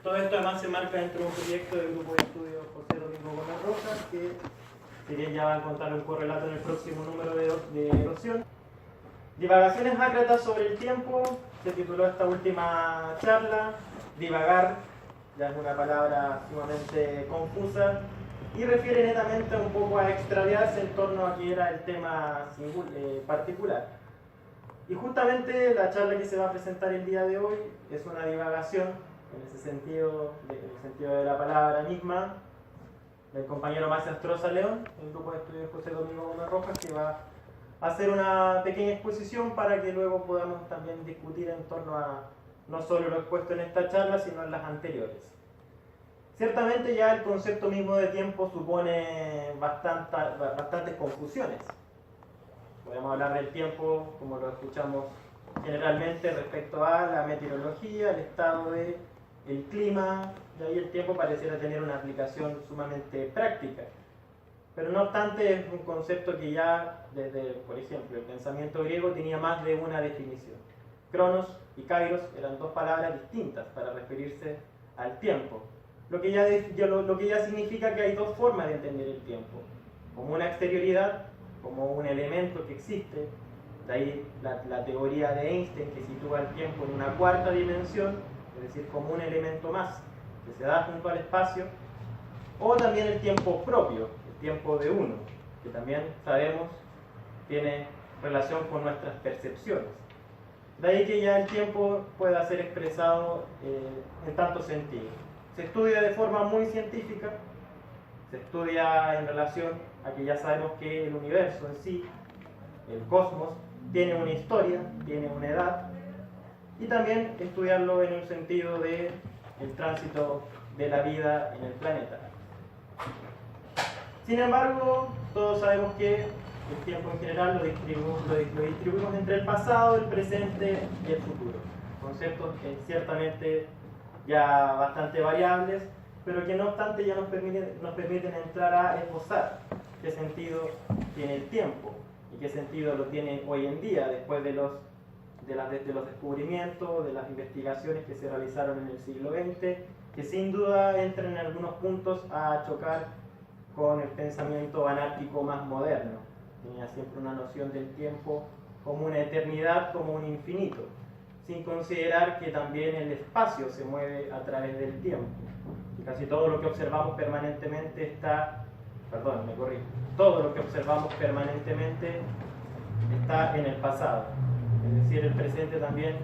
Todo esto además se marca dentro de un proyecto del grupo de estudio José Domingo Gómez Rojas, que si bien ya va a contar un correlato en el próximo número de erosión. Divagaciones ácratas sobre el tiempo, se tituló esta última charla. Divagar ya es una palabra sumamente confusa y refiere netamente un poco a extraviarse en torno a que era el tema particular. Y justamente la charla que se va a presentar el día de hoy es una divagación en el sentido de la palabra enigma del compañero Masastroza León, el grupo de estudios José Domingo Gómez Rojas, que va a hacer una pequeña exposición para que luego podamos también discutir en torno a no solo lo expuesto en esta charla, sino en las anteriores. Ciertamente ya el concepto mismo de tiempo supone bastantes confusiones. Podemos hablar del tiempo, como lo escuchamos generalmente, respecto a la meteorología, el estado del clima, y ahí el tiempo pareciera tener una aplicación sumamente práctica. Pero no obstante, es un concepto que ya desde, por ejemplo, el pensamiento griego tenía más de una definición. Cronos y kairos eran dos palabras distintas para referirse al tiempo, lo que ya significa que hay dos formas de entender el tiempo: como una exterioridad, como un elemento que existe. De ahí la teoría de Einstein, que sitúa el tiempo en una cuarta dimensión, es decir, como un elemento más que se da junto al espacio. O también el tiempo propio, el tiempo de uno, que también sabemos tiene relación con nuestras percepciones. De ahí que ya el tiempo pueda ser expresado en tantos sentidos. Se estudia de forma muy científica, se estudia en relación a que ya sabemos que el universo en sí, el cosmos, tiene una historia, tiene una edad, y también estudiarlo en un sentido de el tránsito de la vida en el planeta. Sin embargo, todos sabemos que el tiempo en general lo distribuimos entre el pasado, el presente y el futuro. Conceptos que ciertamente ya bastante variables, pero que no obstante ya nos permiten entrar a esbozar qué sentido tiene el tiempo y qué sentido lo tiene hoy en día, después de los descubrimientos, de las investigaciones que se realizaron en el siglo XX, que sin duda entran en algunos puntos a chocar con el pensamiento anárquico más moderno. Tenía siempre una noción del tiempo como una eternidad, como un infinito, sin considerar que también el espacio se mueve a través del tiempo. Y casi todo lo que observamos permanentemente todo lo que observamos permanentemente está en el pasado. Es decir, el presente también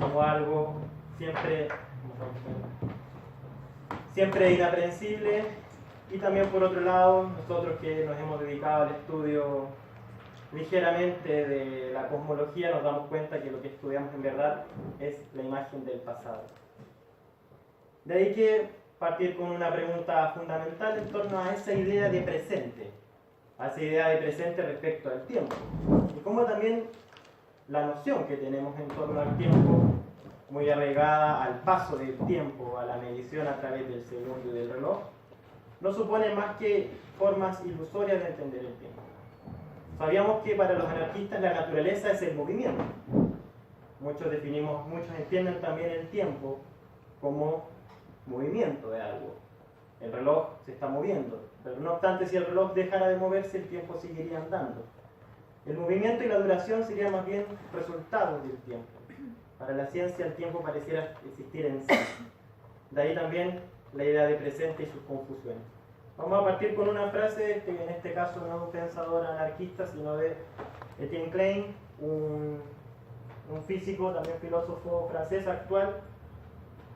como algo siempre inaprensible. Y también, por otro lado, nosotros que nos hemos dedicado al estudio ligeramente de la cosmología, nos damos cuenta que lo que estudiamos en verdad es la imagen del pasado. De ahí que partir con una pregunta fundamental en torno a esa idea de presente, respecto al tiempo, y cómo también la noción que tenemos en torno al tiempo, muy arraigada al paso del tiempo, a la medición a través del segundo y del reloj, no supone más que formas ilusorias de entender el tiempo. Sabíamos que para los anarquistas la naturaleza es el movimiento. Muchos entienden también el tiempo como movimiento de algo. El reloj se está moviendo, pero no obstante, si el reloj dejara de moverse, el tiempo seguiría andando. El movimiento y la duración serían más bien resultados del tiempo. Para la ciencia el tiempo pareciera existir en sí. De ahí también la idea de presente y sus confusiones. Vamos a partir con una frase, que en este caso no es un pensador anarquista, sino de Etienne Klein, un físico, también filósofo francés actual.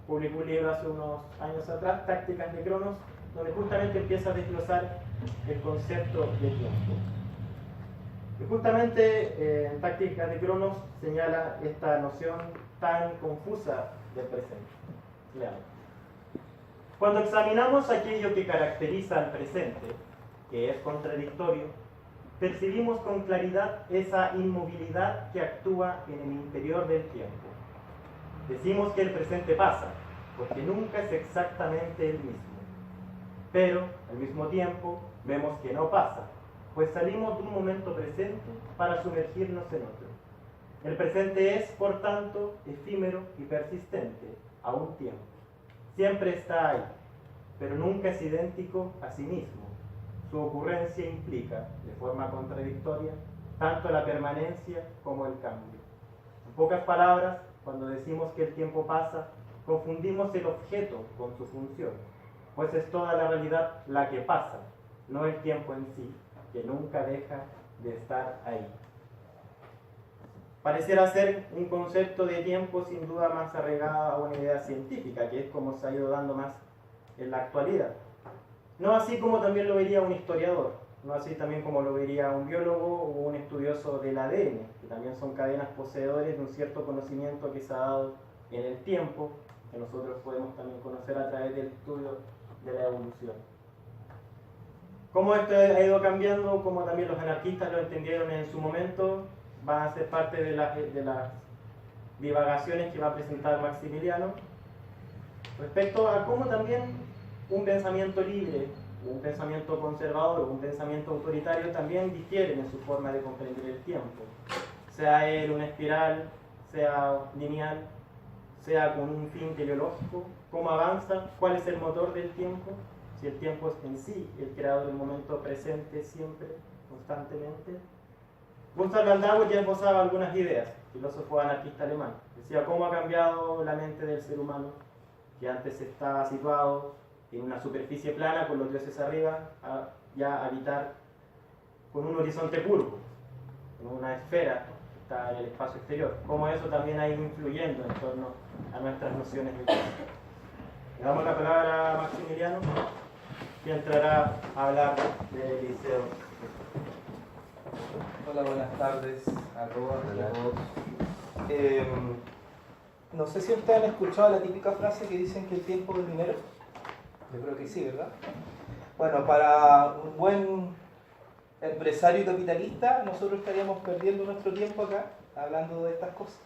Publicó un libro hace unos años atrás, Tácticas de Cronos, donde justamente empieza a desglosar el concepto de tiempo. Y justamente en Tácticas de Cronos señala esta noción tan confusa del presente. Veamos. Cuando examinamos aquello que caracteriza al presente, que es contradictorio, percibimos con claridad esa inmovilidad que actúa en el interior del tiempo. Decimos que el presente pasa, porque nunca es exactamente el mismo. Pero, al mismo tiempo, vemos que no pasa, pues salimos de un momento presente para sumergirnos en otro. El presente es, por tanto, efímero y persistente a un tiempo. siempre está ahí, pero nunca es idéntico a sí mismo. Su ocurrencia implica, de forma contradictoria, tanto la permanencia como el cambio. En pocas palabras, cuando decimos que el tiempo pasa, confundimos el objeto con su función, pues es toda la realidad la que pasa, no el tiempo en sí, que nunca deja de estar ahí. Pareciera ser un concepto de tiempo sin duda más arraigado a una idea científica, que es como se ha ido dando más en la actualidad. No así como también lo vería un historiador, no así también como lo vería un biólogo o un estudioso del ADN, que también son cadenas poseedores de un cierto conocimiento que se ha dado en el tiempo, que nosotros podemos también conocer a través del estudio de la evolución. Cómo esto ha ido cambiando, como también los anarquistas lo entendieron en su momento, van a ser parte de las divagaciones que va a presentar Maximiliano, respecto a cómo también un pensamiento libre, un pensamiento conservador o un pensamiento autoritario también difieren en su forma de comprender el tiempo, sea él una espiral, sea lineal, sea con un fin teleológico, cómo avanza, cuál es el motor del tiempo, si el tiempo es en sí el creador del momento presente siempre, constantemente. Gustav Landauer ya esbozaba algunas ideas, filósofo anarquista alemán. Decía cómo ha cambiado la mente del ser humano, que antes estaba situado en una superficie plana con los dioses arriba, a ya habitar con un horizonte curvo, en una esfera que está en el espacio exterior. Cómo eso también ha ido influyendo en torno a nuestras nociones de tiempo. Le damos la palabra a Maximiliano, que entrará a hablar del liceo. Hola, buenas tardes a todas y a todos. No sé si ustedes han escuchado la típica frase que dicen que el tiempo es dinero. Yo creo que sí, ¿verdad? Bueno, para un buen empresario capitalista, nosotros estaríamos perdiendo nuestro tiempo acá hablando de estas cosas.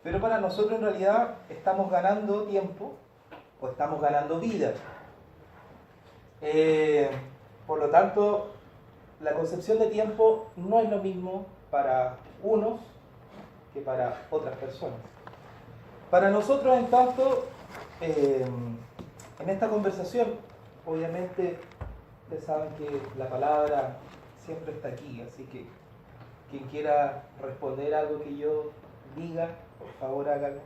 Pero para nosotros en realidad estamos ganando tiempo o estamos ganando vida. Por lo tanto, la concepción de tiempo no es lo mismo para unos que para otras personas. Para nosotros, en tanto, en esta conversación, obviamente, ustedes saben que la palabra siempre está aquí, así que quien quiera responder algo que yo diga, por favor hágalo,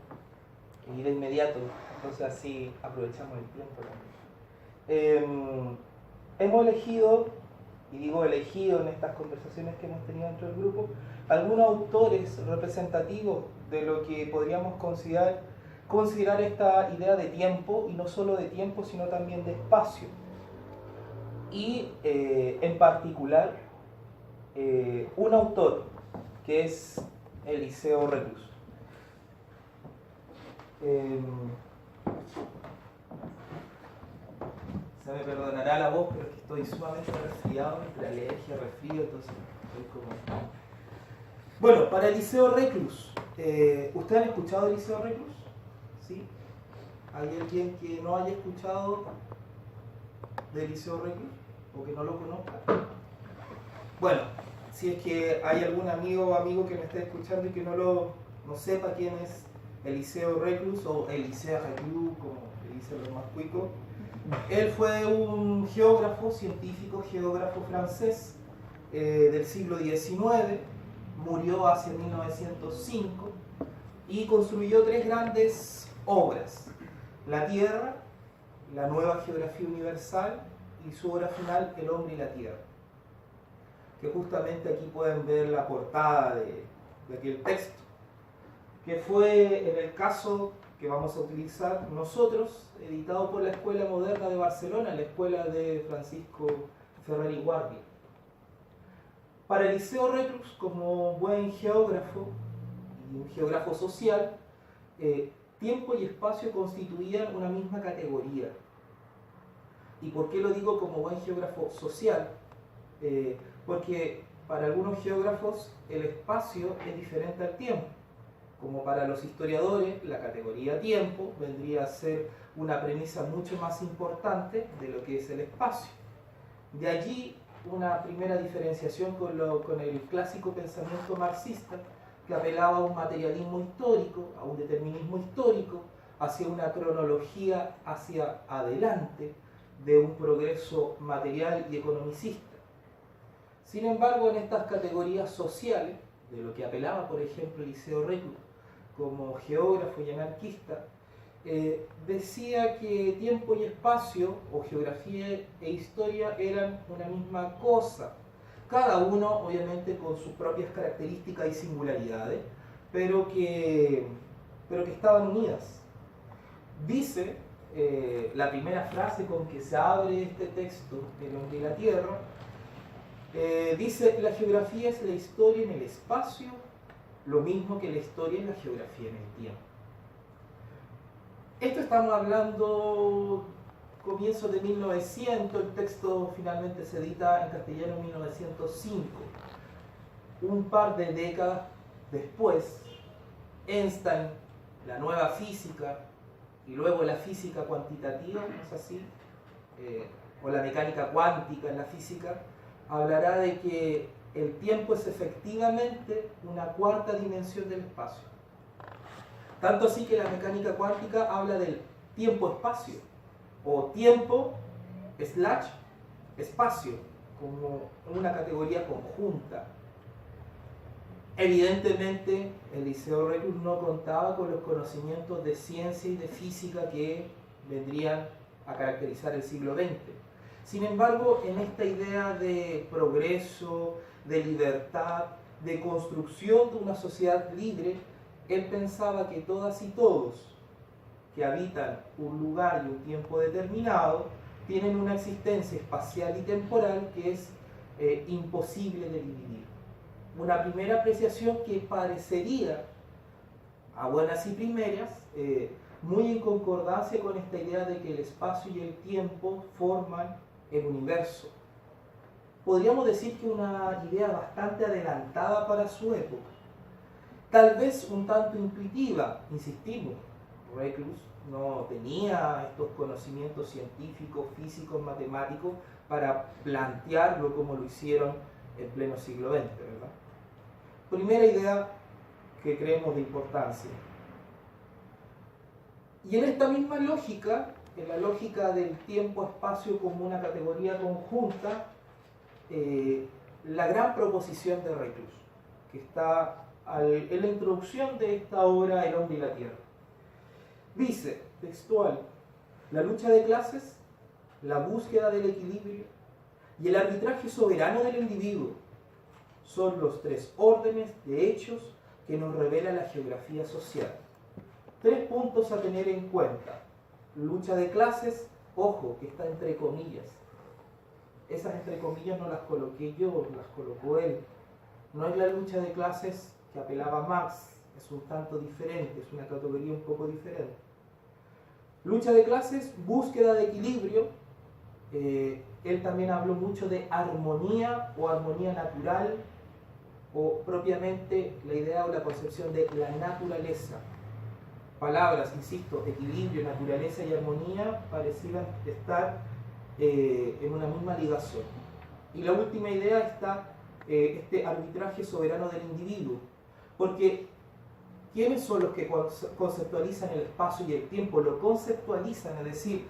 y de inmediato, entonces así aprovechamos el tiempo también. Hemos elegido, y digo elegido en estas conversaciones que hemos tenido dentro del grupo, algunos autores representativos de lo que podríamos considerar esta idea de tiempo, y no solo de tiempo, sino también de espacio. Y en particular, un autor que es Eliseo Reclus. Se me perdonará la voz, pero es que estoy sumamente resfriado, entre alergia, resfrío, entonces estoy como... Bueno, para Eliseo Reclus, ¿ustedes han escuchado a Eliseo Reclus? ¿Sí? ¿Hay alguien que no haya escuchado de Eliseo Reclus o que no lo conozca? Bueno, si es que hay algún amigo o amigo que me esté escuchando y que no sepa quién es Eliseo Reclus o Eliseo Reclus, como le dicen los más cuicos, él fue un geógrafo, científico, geógrafo francés del siglo XIX, murió hacia 1905 y construyó tres grandes obras: La Tierra, la Nueva Geografía Universal y su obra final, El Hombre y la Tierra, que justamente aquí pueden ver la portada de aquel texto, que fue, en el caso que vamos a utilizar nosotros, editado por la Escuela Moderna de Barcelona, la escuela de Francisco Ferrer y Guardia. Para Eliseo Reclus, como buen geógrafo y un geógrafo social, tiempo y espacio constituían una misma categoría. ¿Y por qué lo digo como buen geógrafo social? Porque para algunos geógrafos el espacio es diferente al tiempo. Como para los historiadores, la categoría tiempo vendría a ser una premisa mucho más importante de lo que es el espacio. De allí una primera diferenciación con el clásico pensamiento marxista, que apelaba a un materialismo histórico, a un determinismo histórico, hacia una cronología hacia adelante de un progreso material y economicista. Sin embargo, en estas categorías sociales, de lo que apelaba, por ejemplo, Eliseo Reclus como geógrafo y anarquista, decía que tiempo y espacio, o geografía e historia, eran una misma cosa, cada uno obviamente con sus propias características y singularidades, pero que estaban unidas. Dice, la primera frase con que se abre este texto, El hombre y la tierra, dice: la geografía es la historia en el espacio, lo mismo que la historia es la geografía en el tiempo. Esto estamos hablando comienzos de 1900, el texto finalmente se edita en castellano en 1905. Un par de décadas después, Einstein, la nueva física, y luego la física cuantitativa, ¿no es así? O la mecánica cuántica en la física, hablará de que el tiempo es efectivamente una cuarta dimensión del espacio. Tanto así que la mecánica cuántica habla del tiempo-espacio, o tiempo/espacio, como una categoría conjunta. Evidentemente, Eliseo Reclus no contaba con los conocimientos de ciencia y de física que vendrían a caracterizar el siglo XX. Sin embargo, en esta idea de progreso, de libertad, de construcción de una sociedad libre, él pensaba que todas y todos que habitan un lugar y un tiempo determinado tienen una existencia espacial y temporal que es imposible de dividir. Una primera apreciación que parecería, a buenas y primeras, muy en concordancia con esta idea de que el espacio y el tiempo forman el universo. Podríamos decir que una idea bastante adelantada para su época. Tal vez un tanto intuitiva, insistimos. Reclus no tenía estos conocimientos científicos, físicos, matemáticos para plantearlo como lo hicieron en pleno siglo XX, ¿verdad? Primera idea que creemos de importancia. Y en esta misma lógica, en la lógica del tiempo-espacio como una categoría conjunta, la gran proposición de Reclus, que está en la introducción de esta obra El hombre y la tierra. Dice, textual: la lucha de clases, la búsqueda del equilibrio y el arbitraje soberano del individuo son los tres órdenes de hechos que nos revela la geografía social. 3 puntos a tener en cuenta. Lucha de clases, ojo, que está entre comillas. Esas entre comillas no las coloqué yo, las colocó él. No es la lucha de clases que apelaba Marx, es un tanto diferente, es una categoría un poco diferente. Lucha de clases, búsqueda de equilibrio. Él también habló mucho de armonía o armonía natural, o propiamente la idea o la concepción de la naturaleza. Palabras, insisto, equilibrio, naturaleza y armonía parecieran estar en una misma ligación. Y la última idea está este arbitraje soberano del individuo, porque ¿quiénes son los que conceptualizan el espacio y el tiempo? Lo conceptualizan, es decir,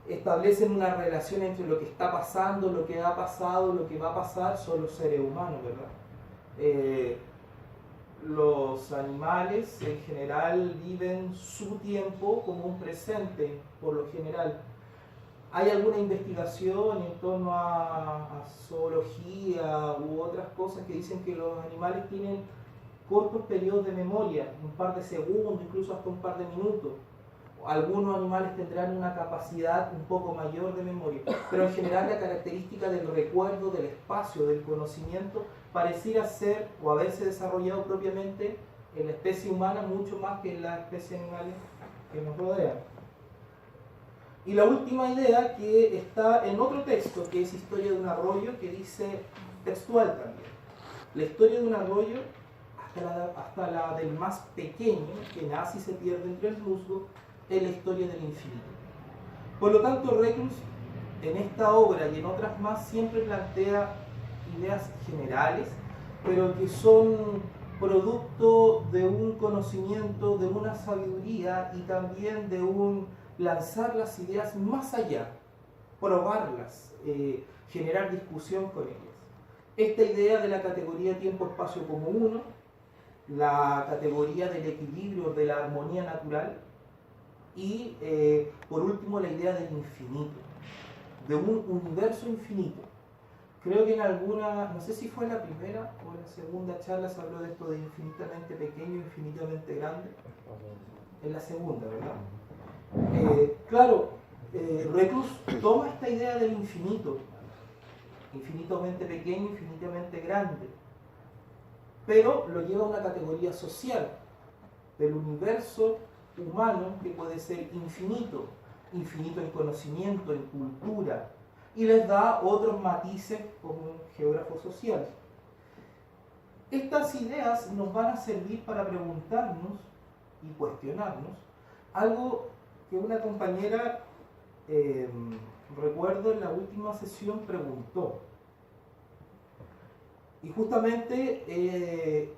establecen una relación entre lo que está pasando, lo que ha pasado, lo que va a pasar. Son los seres humanos, ¿verdad? Los animales en general viven su tiempo como un presente, por lo general. Hay alguna investigación en torno a zoología u otras cosas que dicen que los animales tienen cortos periodos de memoria, un par de segundos, incluso hasta un par de minutos. Algunos animales tendrán una capacidad un poco mayor de memoria, pero en general la característica del recuerdo, del espacio, del conocimiento, pareciera ser o haberse desarrollado propiamente en la especie humana mucho más que en las especies animales que nos rodean. Y la última idea, que está en otro texto, que es Historia de un arroyo, que dice textual también: la historia de un arroyo, hasta la del más pequeño, que nace y se pierde entre el musgo, es la historia del infinito. Por lo tanto, Reclus, en esta obra y en otras más, siempre plantea ideas generales, pero que son producto de un conocimiento, de una sabiduría y también de un lanzar las ideas más allá, probarlas, generar discusión con ellas. Esta idea de la categoría tiempo-espacio como uno, la categoría del equilibrio, de la armonía natural y por último la idea del infinito, de un universo infinito. Creo que en alguna, no sé si fue la primera o la segunda charla se habló de esto de infinitamente pequeño, infinitamente grande. En la segunda, ¿verdad? Claro, Reclus toma esta idea del infinito, infinitamente pequeño, infinitamente grande, pero lo lleva a una categoría social, del universo humano que puede ser infinito, infinito en conocimiento, en cultura, y les da otros matices como un geógrafo social. Estas ideas nos van a servir para preguntarnos y cuestionarnos algo que una compañera, recuerdo en la última sesión, preguntó. Y justamente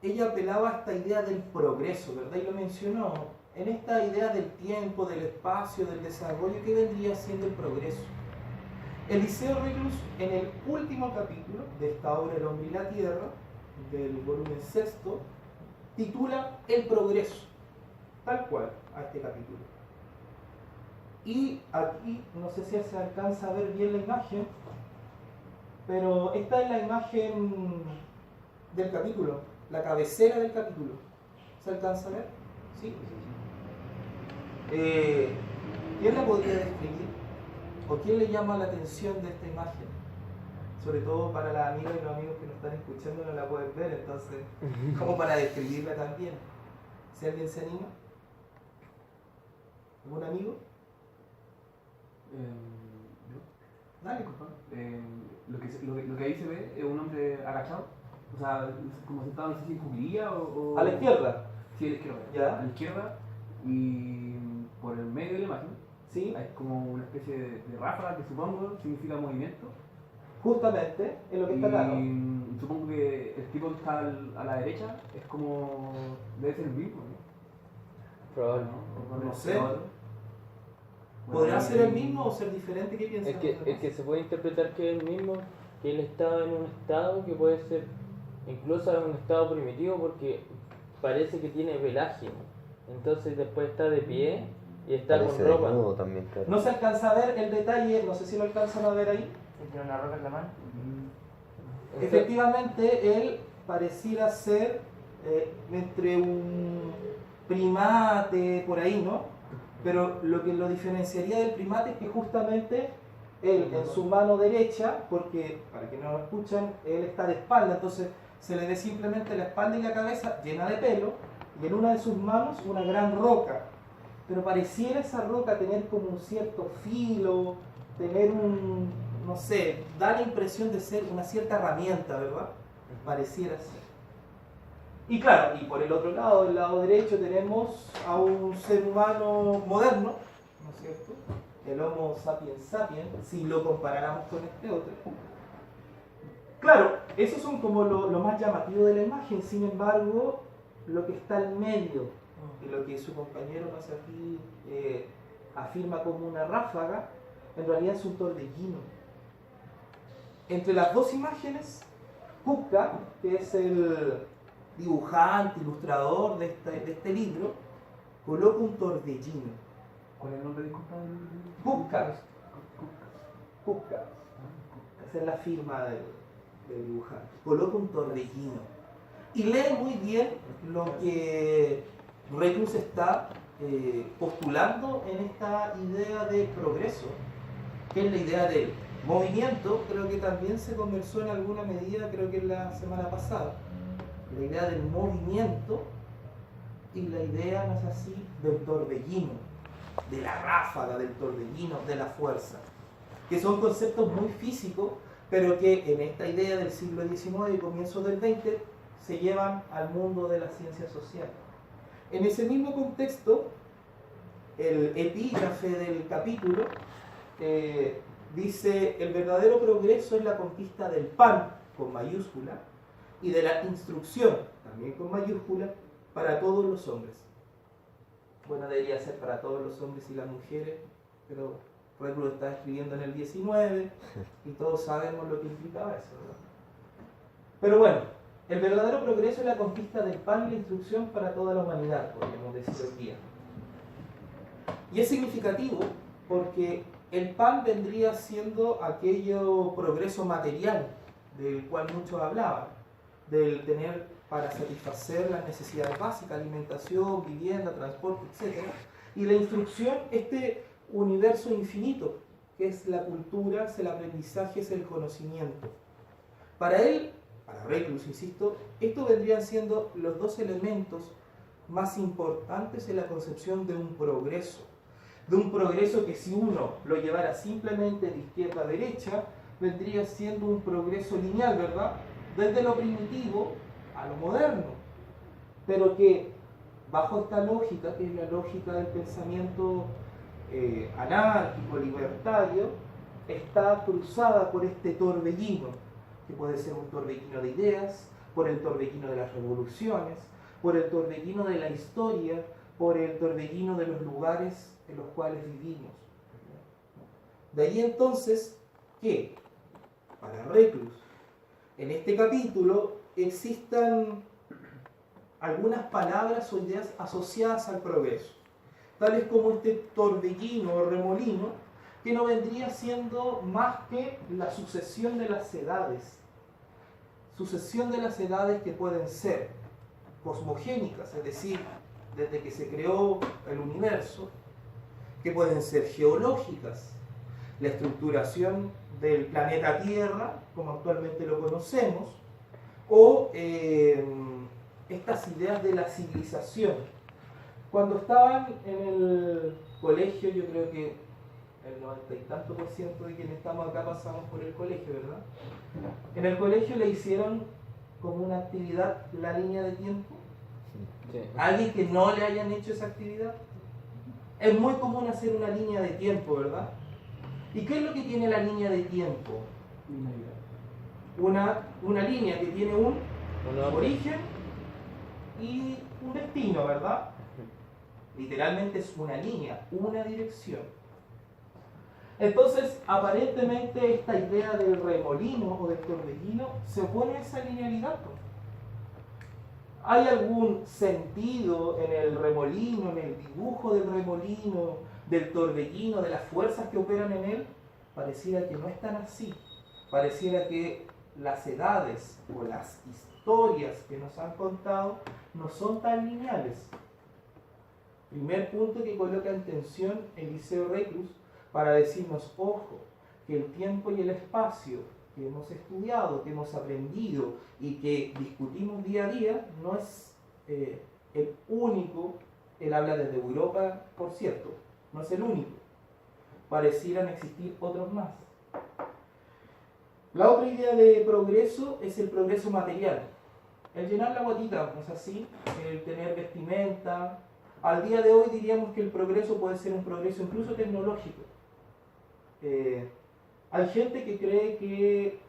ella apelaba a esta idea del progreso, ¿verdad? Y lo mencionó. En esta idea del tiempo, del espacio, del desarrollo, ¿qué vendría siendo el progreso? Eliseo Reclus, en el último capítulo de esta obra El hombre y la tierra, del volumen 6, titula El progreso, tal cual, a este capítulo. Y aquí, no sé si se alcanza a ver bien la imagen, pero esta es la imagen del capítulo, la cabecera del capítulo. ¿Se alcanza a ver? ¿Sí? ¿Quién la podría describir? ¿O quién le llama la atención de esta imagen? Sobre todo para las amigas y los amigos que nos están escuchando no la pueden ver, entonces, como para describirla también. Si alguien se anima. ¿Algún amigo? Dale, compadre. Lo que ahí se ve es un hombre agachado, o sea, como sentado, no sé si en cuclilla o... A la izquierda. Sí, a la izquierda. ¿Ya? A la izquierda, y por el medio de la imagen ¿Sí? hay como una especie de ráfaga que supongo significa movimiento. Justamente, es lo que está acá, ¿no? Y supongo que el tipo que está a la derecha es como... debe ser el mismo, ¿no? Probable. No sé. Bueno, ¿Podrá ser el mismo o ser diferente? ¿Qué piensas? Es que se puede interpretar que es el mismo, que él estaba en un estado que puede ser incluso en un estado primitivo porque parece que tiene pelaje. Entonces después está de pie y está Parece con ropa. desnudo también, claro. No se alcanza a ver el detalle, no sé si lo alcanzan a ver ahí. ¿Tiene una roca en la mano? Efectivamente, él pareciera ser entre un primate por ahí, ¿no? Pero lo que lo diferenciaría del primate es que justamente él en su mano derecha, porque para que no lo escuchan, él está de espalda, entonces se le ve simplemente la espalda y la cabeza llena de pelo, y en una de sus manos una gran roca. Pero pareciera esa roca tener como un cierto filo, tener un, no sé, da la impresión de ser una cierta herramienta, ¿verdad? Pareciera ser. Y claro, y por el otro lado, del lado derecho, tenemos a un ser humano moderno, ¿no es cierto? El Homo sapiens sapiens, si lo comparáramos con este otro. Claro, esos son como lo más llamativo de la imagen, sin embargo, lo que está al medio, y lo que su compañero más aquí afirma como una ráfaga, en realidad es un torbellino. Entre las dos imágenes, Kupka, que es el dibujante, ilustrador de este libro, coloca un torbellino. ¿Cuál es el nombre de disculpa? Kupka. Kupka. Esa es la firma del dibujante. Coloca un torbellino. Y lee muy bien lo que Reclus está postulando en esta idea de progreso, que es la idea del movimiento. Creo que también se conversó en alguna medida, creo que en la semana pasada. La idea del movimiento y la idea, no es así, del torbellino, de la ráfaga, del torbellino, de la fuerza, que son conceptos muy físicos, pero que en esta idea del siglo XIX y comienzos del XX se llevan al mundo de la ciencia social. En ese mismo contexto, el epígrafe del capítulo dice: el verdadero progreso es la conquista del pan, con mayúscula, y de la instrucción, también con mayúscula, para todos los hombres. Bueno, debería ser para todos los hombres y las mujeres, pero Reclus está escribiendo en el 19 y todos sabemos lo que implicaba eso, ¿verdad? Pero bueno, el verdadero progreso es la conquista del pan y la instrucción para toda la humanidad, podríamos decir hoy día. Y es significativo porque el pan vendría siendo aquello progreso material del cual muchos hablaban, del tener para satisfacer las necesidades básicas, alimentación, vivienda, transporte, etc. Y la instrucción, este universo infinito, que es la cultura, es el aprendizaje, es el conocimiento. Para él, para Reclus, insisto, estos vendrían siendo los dos elementos más importantes en la concepción de un progreso. De un progreso que si uno lo llevara simplemente de izquierda a derecha, vendría siendo un progreso lineal, ¿verdad? Desde lo primitivo a lo moderno. Pero que bajo esta lógica, que es la lógica del pensamiento anárquico, libertario, está cruzada por este torbellino, que puede ser un torbellino de ideas, por el torbellino de las revoluciones, por el torbellino de la historia, por el torbellino de los lugares en los cuales vivimos. De ahí entonces que, para Reclus, en este capítulo existan algunas palabras o ideas asociadas al progreso, tales como este torbellino o remolino, que no vendría siendo más que la sucesión de las edades. Sucesión de las edades que pueden ser cosmogénicas, es decir, desde que se creó el universo, que pueden ser geológicas, la estructuración del planeta Tierra, como actualmente lo conocemos, o estas ideas de la civilización. Cuando estaban en el colegio, yo creo que el 90 y tanto por ciento de quienes estamos acá pasamos por el colegio, ¿verdad? En el colegio le hicieron como una actividad la línea de tiempo. Sí. ¿Alguien que no le hayan hecho esa actividad? Es muy común hacer una línea de tiempo, ¿verdad? ¿Y qué es lo que tiene la línea de tiempo? Una línea que tiene un origen y un destino, ¿verdad? Literalmente es una línea, una dirección. Entonces, aparentemente esta idea del remolino o del torbellino se opone a esa linealidad. ¿Hay algún sentido en el remolino, en el dibujo del remolino, del torbellino, de las fuerzas que operan en él? Pareciera que no es tan así. Pareciera que las edades o las historias que nos han contado no son tan lineales. Primer punto que coloca en tensión Eliseo Reclus para decirnos, ojo, que el tiempo y el espacio que hemos estudiado, que hemos aprendido y que discutimos día a día, no es el único. Él habla desde Europa, por cierto, no es el único. Parecieran existir otros más. La otra idea de progreso es el progreso material. El llenar la guatita, ¿no es así? El tener vestimenta. Al día de hoy diríamos que el progreso puede ser un progreso incluso tecnológico. Hay gente que cree que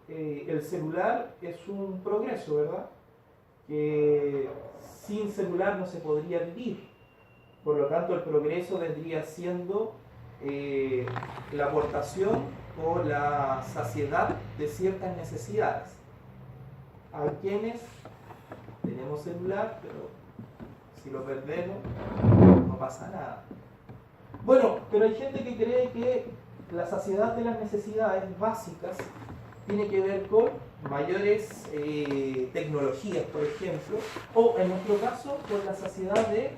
el celular es un progreso, ¿verdad? Que sin celular no se podría vivir. Por lo tanto, el progreso vendría siendo la aportación o la saciedad de ciertas necesidades. Hay quienes tenemos celular, pero si lo perdemos, no pasa nada. Bueno, pero hay gente que cree que la saciedad de las necesidades básicas tiene que ver con mayores tecnologías, por ejemplo, o en nuestro caso, con la saciedad de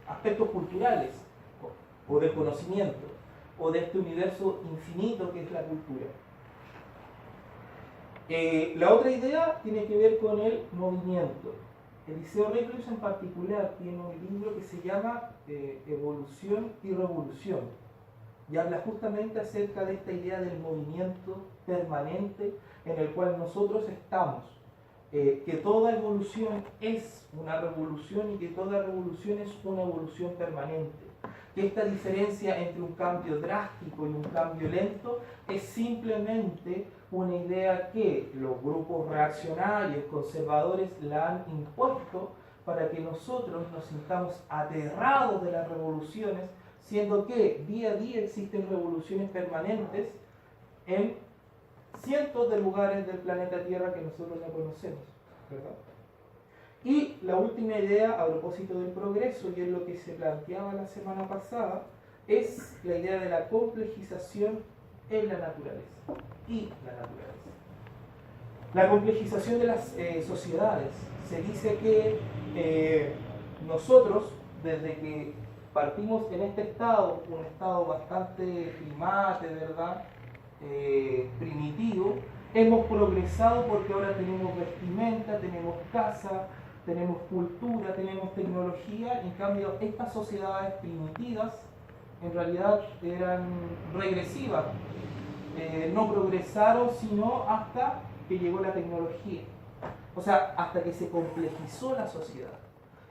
aspectos culturales, o del conocimiento, o de este universo infinito que es la cultura. La otra idea tiene que ver con el movimiento. Eliseo Reclus en particular tiene un libro que se llama Evolución y Revolución, y habla justamente acerca de esta idea del movimiento permanente en el cual nosotros estamos, que toda evolución es una revolución y que toda revolución es una evolución permanente. que esta diferencia entre un cambio drástico y un cambio lento es simplemente una idea que los grupos reaccionarios, conservadores, la han impuesto para que nosotros nos sintamos aterrados de las revoluciones, siendo que día a día existen revoluciones permanentes en cientos de lugares del planeta Tierra que nosotros no conocemos, ¿verdad? Y la última idea a propósito del progreso, y es lo que se planteaba la semana pasada, es la idea de la complejización en la naturaleza y la naturaleza. La complejización de las sociedades. Se dice que nosotros, desde que partimos en este estado, un estado bastante primate, ¿verdad? Primitivo, hemos progresado porque ahora tenemos vestimenta, tenemos casa, tenemos cultura, tenemos tecnología. En cambio, estas sociedades primitivas en realidad eran regresivas, no progresaron sino hasta que llegó la tecnología, o sea, hasta que se complejizó la sociedad.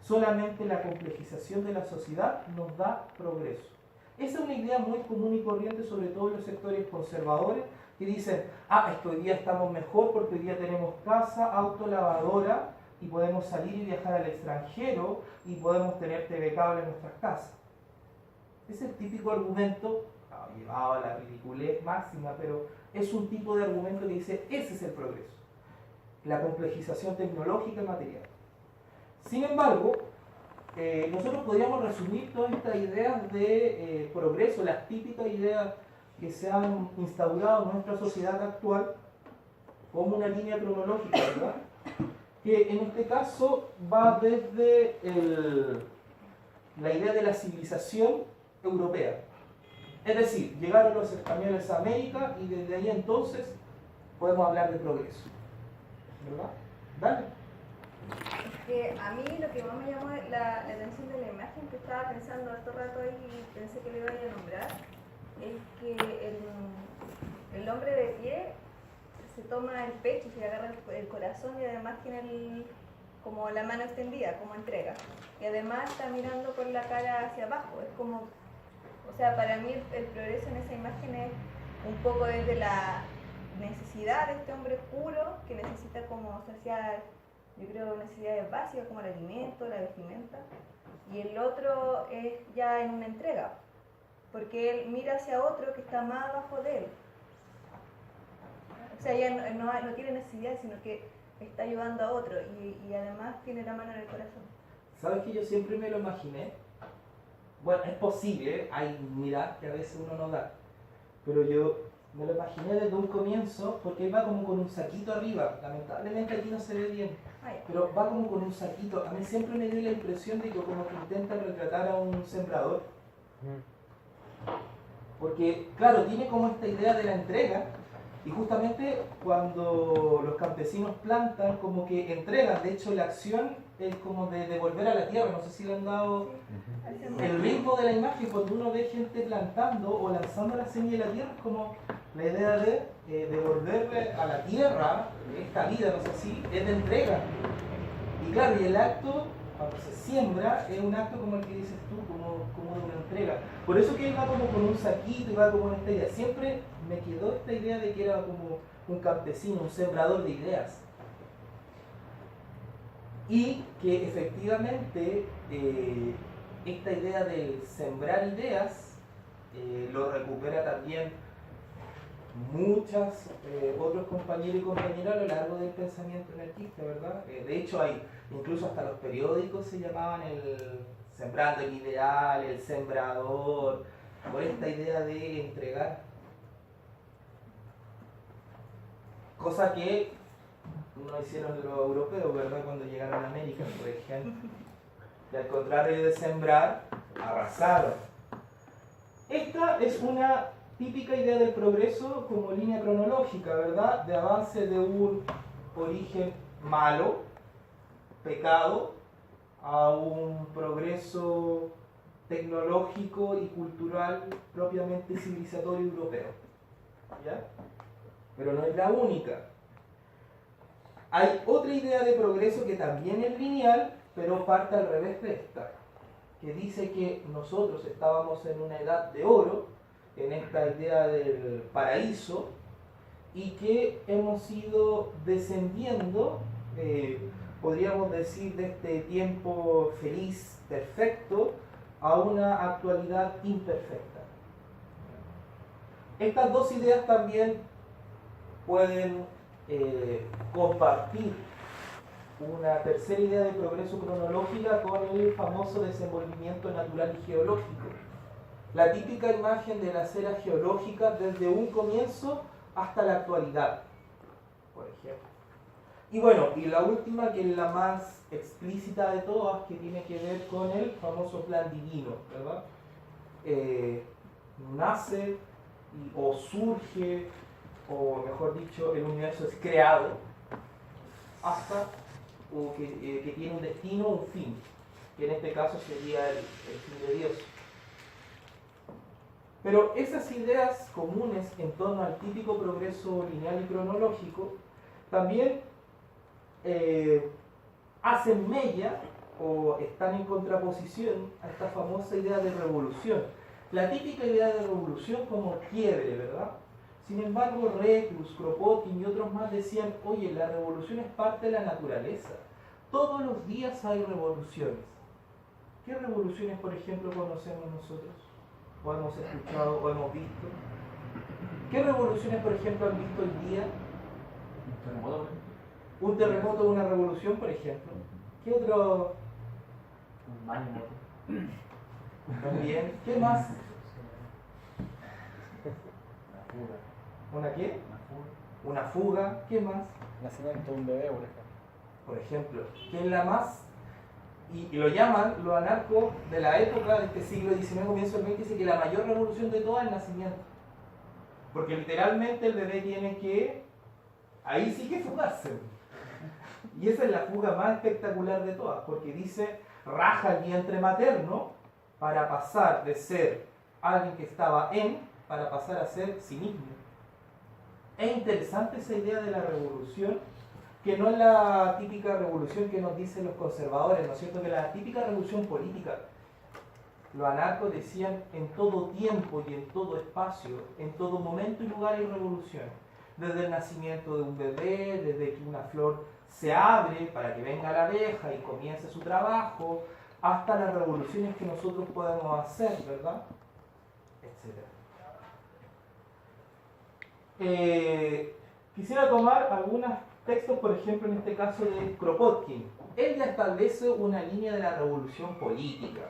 Solamente la complejización de la sociedad nos da progreso. Esa es una idea muy común y corriente, sobre todo en los sectores conservadores, que dicen, es que hoy día estamos mejor porque hoy día tenemos casa, auto, lavadora, y podemos salir y viajar al extranjero, y podemos tener TV cable en nuestras casas. Es el típico argumento, llevado a la ridiculez máxima, pero es un tipo de argumento que dice, ese es el progreso, la complejización tecnológica y material. Sin embargo, nosotros podríamos resumir todas estas ideas de progreso, las típicas ideas que se han instaurado en nuestra sociedad actual, como una línea cronológica, ¿verdad? Que en este caso va desde la idea de la civilización europea. Es decir, llegaron los españoles a América y desde ahí entonces podemos hablar de progreso. ¿Verdad? Dale. Que a mí lo que más me llamó la atención de la imagen, que estaba pensando harto rato ahí y pensé que le iba a nombrar, es que el hombre de pie se toma el pecho, se agarra el corazón y además tiene como la mano extendida, como entrega. Y además está mirando con la cara hacia abajo. Es como, o sea, para mí el progreso en esa imagen es un poco desde la necesidad de este hombre puro que necesita como saciar, yo creo, necesidades básicas como el alimento, la vestimenta. Y el otro es ya en una entrega, porque él mira hacia otro que está más abajo de él. O sea, ya no tiene necesidad, sino que está ayudando a otro y además tiene la mano en el corazón. ¿Sabes que yo siempre me lo imaginé? Bueno, es posible, hay miradas que a veces uno no da, pero yo me lo imaginé desde un comienzo porque él va como con un saquito arriba. Lamentablemente aquí no se ve bien, pero va como con un saquito. A mí siempre me dio la impresión de que como que intenta retratar a un sembrador, porque claro, tiene como esta idea de la entrega. Y justamente cuando los campesinos plantan, como que entregan. De hecho, la acción es como de devolver a la tierra. No sé si le han dado el ritmo de la imagen. Cuando uno ve gente plantando o lanzando la semilla de la tierra, es como la idea de devolverle a la tierra esta vida, no sé si, es de entrega. Y claro, y el acto, cuando se siembra, es un acto como el que dices tú, como de una entrega. Por eso que él va como con un saquito y va como en esta idea. Siempre me quedó esta idea de que era como un campesino, un sembrador de ideas. Y que efectivamente esta idea del sembrar ideas lo recupera también muchos otros compañeros y compañeras a lo largo del pensamiento anarquista, ¿verdad? De hecho, incluso hasta los periódicos se llamaban el sembrando el ideal, el sembrador, por esta idea de entregar. Cosa que no hicieron los europeos, ¿verdad? Cuando llegaron a América, por ejemplo. Y al contrario de sembrar, arrasaron. Esta es una típica idea del progreso como línea cronológica, ¿verdad? De avance de un origen malo, pecado, a un progreso tecnológico y cultural propiamente civilizatorio europeo. ¿Ya? Pero no es la única. Hay otra idea de progreso que también es lineal, pero parte al revés de esta, que dice que nosotros estábamos en una edad de oro, en esta idea del paraíso, y que hemos ido descendiendo, podríamos decir, de este tiempo feliz, perfecto, a una actualidad imperfecta. Estas dos ideas también pueden compartir una tercera idea de progreso cronológica con el famoso desenvolvimiento natural y geológico. La típica imagen de las eras geológicas desde un comienzo hasta la actualidad, por ejemplo. Y bueno, y la última, que es la más explícita de todas, que tiene que ver con el famoso plan divino, ¿verdad? Nace o surge, o mejor dicho, el universo es creado hasta o que tiene un destino, un fin, que en este caso sería el fin de Dios. Pero esas ideas comunes en torno al típico progreso lineal y cronológico también hacen mella o están en contraposición a esta famosa idea de revolución. La típica idea de revolución como quiebre, ¿verdad? Sin embargo, Reclus, Kropotkin y otros más decían, oye, la revolución es parte de la naturaleza. Todos los días hay revoluciones. ¿Qué revoluciones, por ejemplo, conocemos nosotros? ¿O hemos escuchado o hemos visto? ¿Qué revoluciones, por ejemplo, han visto hoy día? Un terremoto. Un terremoto, una revolución, por ejemplo. ¿Qué otro? Un maremoto. También. ¿Qué más? Una fuga. ¿Una qué? Una fuga. Una fuga. ¿Qué más? Nacimiento de un bebé, por ejemplo. Por ejemplo. ¿Qué es la más? Y lo llaman los anarcos de la época de este siglo XIX, comienzo del XX, dice que la mayor revolución de todas es el nacimiento. Porque literalmente el bebé tiene que, ahí sí que fugarse. Y esa es la fuga más espectacular de todas, porque dice, raja el vientre materno para pasar de ser alguien que estaba en, para pasar a ser sí mismo. Es interesante esa idea de la revolución, que no es la típica revolución que nos dicen los conservadores, ¿no es cierto? Que la típica revolución política, los anarcos decían, en todo tiempo y en todo espacio, en todo momento y lugar hay revolución. Desde el nacimiento de un bebé, desde que una flor se abre para que venga la abeja y comience su trabajo, hasta las revoluciones que nosotros podemos hacer, ¿verdad? Etcétera. Quisiera tomar algunos textos, por ejemplo, en este caso de Kropotkin. Él ya establece una línea de la revolución política.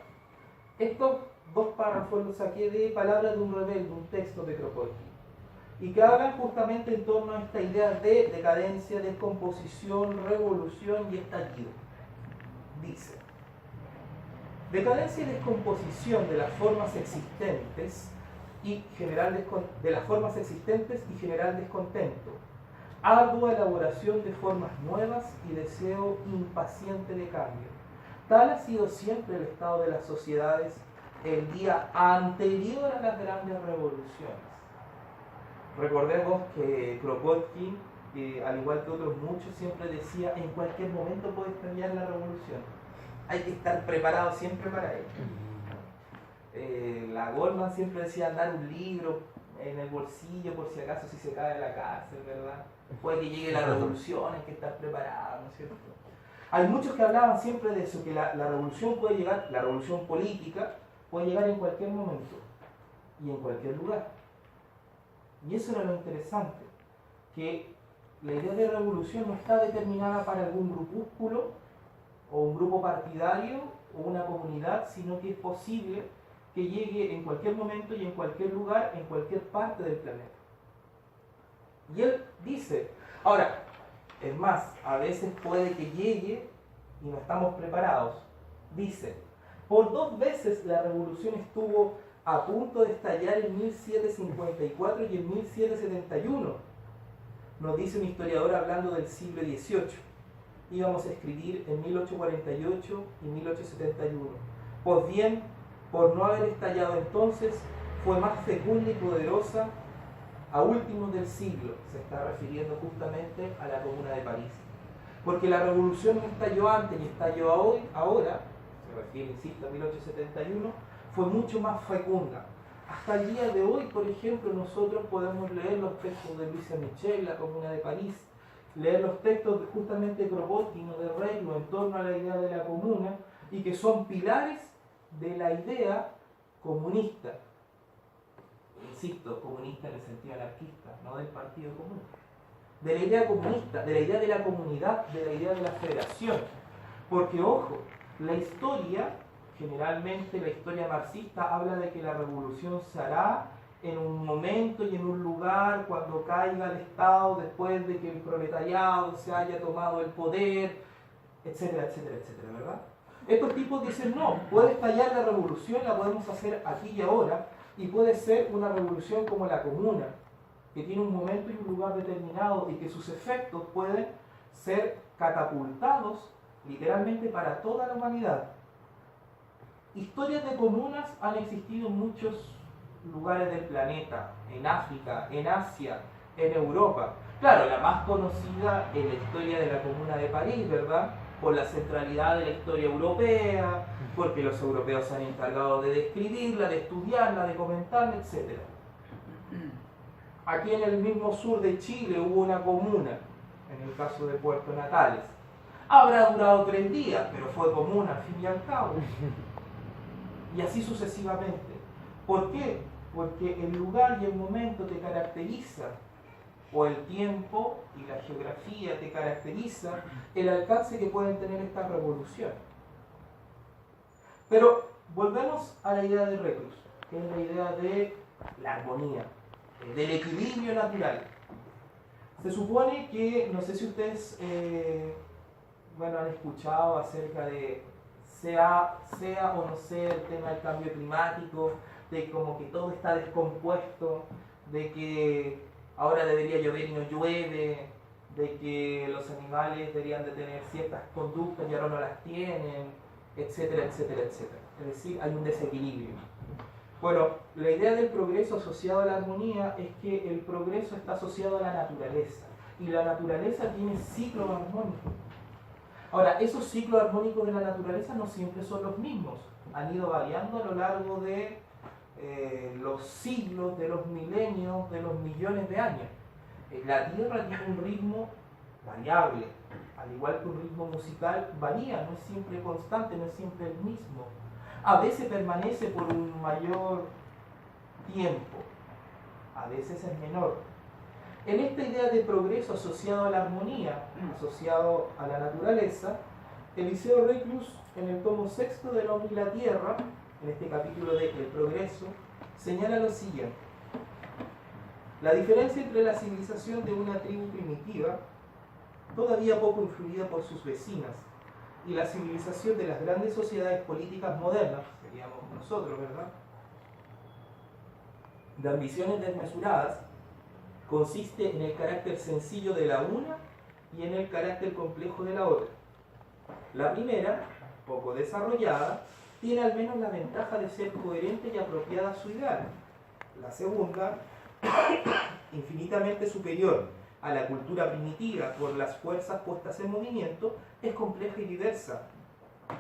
Estos dos párrafos los saqué de Palabras de un rebelde, un texto de Kropotkin, y que hablan justamente en torno a esta idea de decadencia, descomposición, revolución y estallido. Dice: decadencia y descomposición de las formas existentes y general descontento, ardua elaboración de formas nuevas y deseo impaciente de cambio. Tal ha sido siempre el estado de las sociedades el día anterior a las grandes revoluciones. Recordemos que Kropotkin, al igual que otros muchos, siempre decía, en cualquier momento puede estallar la revolución. Hay que estar preparado siempre para ello. La Goldman siempre decía andar un libro en el bolsillo por si acaso si se cae la cárcel, ¿verdad? Puede que llegue la revolución, hay que estar preparado, ¿no es cierto? Hay muchos que hablaban siempre de eso, que la revolución puede llegar, la revolución política puede llegar en cualquier momento y en cualquier lugar. Y eso era lo interesante, que la idea de revolución no está determinada para algún grupúsculo o un grupo partidario o una comunidad, sino que es posible que llegue en cualquier momento y en cualquier lugar, en cualquier parte del planeta. Y él dice, ahora, es más, a veces puede que llegue y no estamos preparados. Dice, por 2 veces la revolución estuvo a punto de estallar en 1754 y en 1771. Nos dice un historiador hablando del siglo XVIII. Íbamos a escribir en 1848 y 1871. Pues bien, por no haber estallado entonces, fue más fecunda y poderosa a últimos del siglo. Se está refiriendo justamente a la Comuna de París. Porque la revolución no estalló antes ni estalló ahora, se refiere, insisto, a 1871, fue mucho más fecunda. Hasta el día de hoy, por ejemplo, nosotros podemos leer los textos de Louisa Michel, La Comuna de París, leer los textos justamente de Kropotkin o de Reclus en torno a la idea de la comuna, y que son pilares de la idea comunista. Insisto, comunista en el sentido anarquista, no del Partido Comunista. De la idea comunista, de la idea de la comunidad, de la idea de la federación. Porque, ojo, la historia, generalmente la historia marxista, habla de que la revolución se hará en un momento y en un lugar cuando caiga el Estado, después de que el proletariado se haya tomado el poder, etcétera, etcétera, etcétera, ¿verdad? Estos tipos dicen, no, puede estallar la revolución, la podemos hacer aquí y ahora, y puede ser una revolución como la comuna, que tiene un momento y un lugar determinado y que sus efectos pueden ser catapultados literalmente para toda la humanidad. Historias de comunas han existido en muchos lugares del planeta, en África, en Asia, en Europa. Claro, la más conocida es la historia de la Comuna de París, ¿verdad? Por la centralidad de la historia europea, porque los europeos se han encargado de describirla, de estudiarla, de comentarla, etc. Aquí en el mismo sur de Chile hubo una comuna, en el caso de Puerto Natales. Habrá durado 3 días, pero fue comuna al fin y al cabo. Y así sucesivamente. ¿Por qué? Porque el lugar y el momento te caracteriza, o el tiempo y la geografía te caracteriza el alcance que pueden tener estas revoluciones. Pero volvemos a la idea de Reclus, que es la idea de la armonía, del equilibrio natural. Se supone que, no sé si ustedes han escuchado acerca de sea o no sea el tema del cambio climático, de como que todo está descompuesto, de que ahora debería llover y no llueve, de que los animales deberían de tener ciertas conductas y ahora no las tienen, etcétera, etcétera, etcétera. Es decir, hay un desequilibrio. Bueno, la idea del progreso asociado a la armonía es que el progreso está asociado a la naturaleza, y la naturaleza tiene ciclos armónicos. Ahora, esos ciclos armónicos de la naturaleza no siempre son los mismos, han ido variando a lo largo de los siglos, de los milenios, de los millones de años. La Tierra tiene un ritmo variable, al igual que un ritmo musical varía, no es siempre constante, no es siempre el mismo. A veces permanece por un mayor tiempo, a veces es menor. En esta idea de progreso asociado a la armonía, asociado a la naturaleza, Eliseo Reclus, en el tomo 6 del Hombre y la Tierra, en este capítulo de El Progreso, señala lo siguiente: la diferencia entre la civilización de una tribu primitiva, todavía poco influida por sus vecinas, y la civilización de las grandes sociedades políticas modernas, seríamos nosotros, ¿verdad?, de ambiciones desmesuradas, consiste en el carácter sencillo de la una y en el carácter complejo de la otra. La primera, poco desarrollada, tiene al menos la ventaja de ser coherente y apropiada a su ideal. La segunda, infinitamente superior a la cultura primitiva por las fuerzas puestas en movimiento, es compleja y diversa,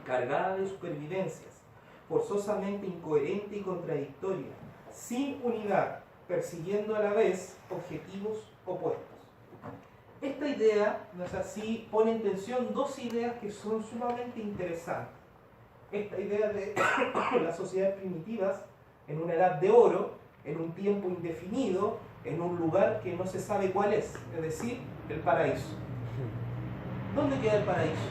cargada de supervivencias, forzosamente incoherente y contradictoria, sin unidad, persiguiendo a la vez objetivos opuestos. Esta idea, no es así, pone en tensión dos ideas que son sumamente interesantes. Esta idea de las sociedades primitivas en una edad de oro, en un tiempo indefinido, en un lugar que no se sabe cuál es decir, el paraíso. ¿Dónde queda el paraíso?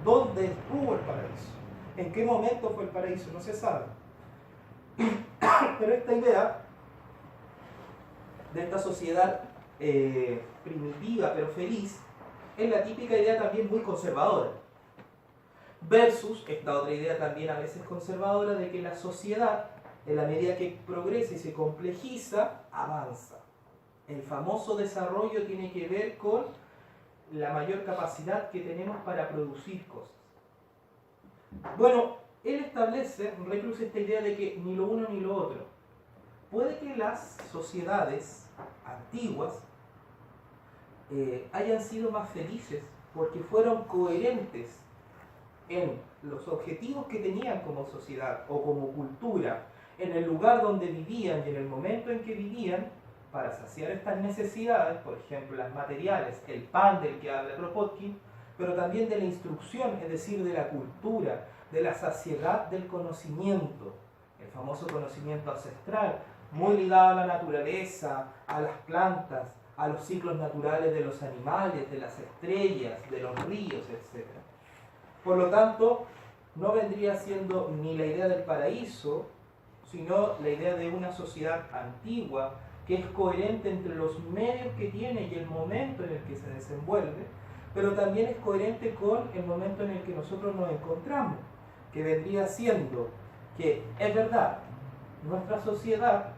¿Dónde estuvo el paraíso? ¿En qué momento fue el paraíso? No se sabe. Pero esta idea de esta sociedad primitiva pero feliz es la típica idea también muy conservadora, versus esta otra idea también a veces conservadora de que la sociedad, en la medida que progresa y se complejiza, avanza. El famoso desarrollo tiene que ver con la mayor capacidad que tenemos para producir cosas. Bueno, él establece, Reclus, esta idea de que ni lo uno ni lo otro. Puede que las sociedades antiguas hayan sido más felices porque fueron coherentes en los objetivos que tenían como sociedad o como cultura, en el lugar donde vivían y en el momento en que vivían, para saciar estas necesidades, por ejemplo las materiales, el pan del que habla Kropotkin, pero también de la instrucción, es decir, de la cultura, de la saciedad del conocimiento, el famoso conocimiento ancestral, muy ligado a la naturaleza, a las plantas, a los ciclos naturales de los animales, de las estrellas, de los ríos, etc. Por lo tanto, no vendría siendo ni la idea del paraíso, sino la idea de una sociedad antigua que es coherente entre los medios que tiene y el momento en el que se desenvuelve, pero también es coherente con el momento en el que nosotros nos encontramos, que vendría siendo que es verdad, nuestra sociedad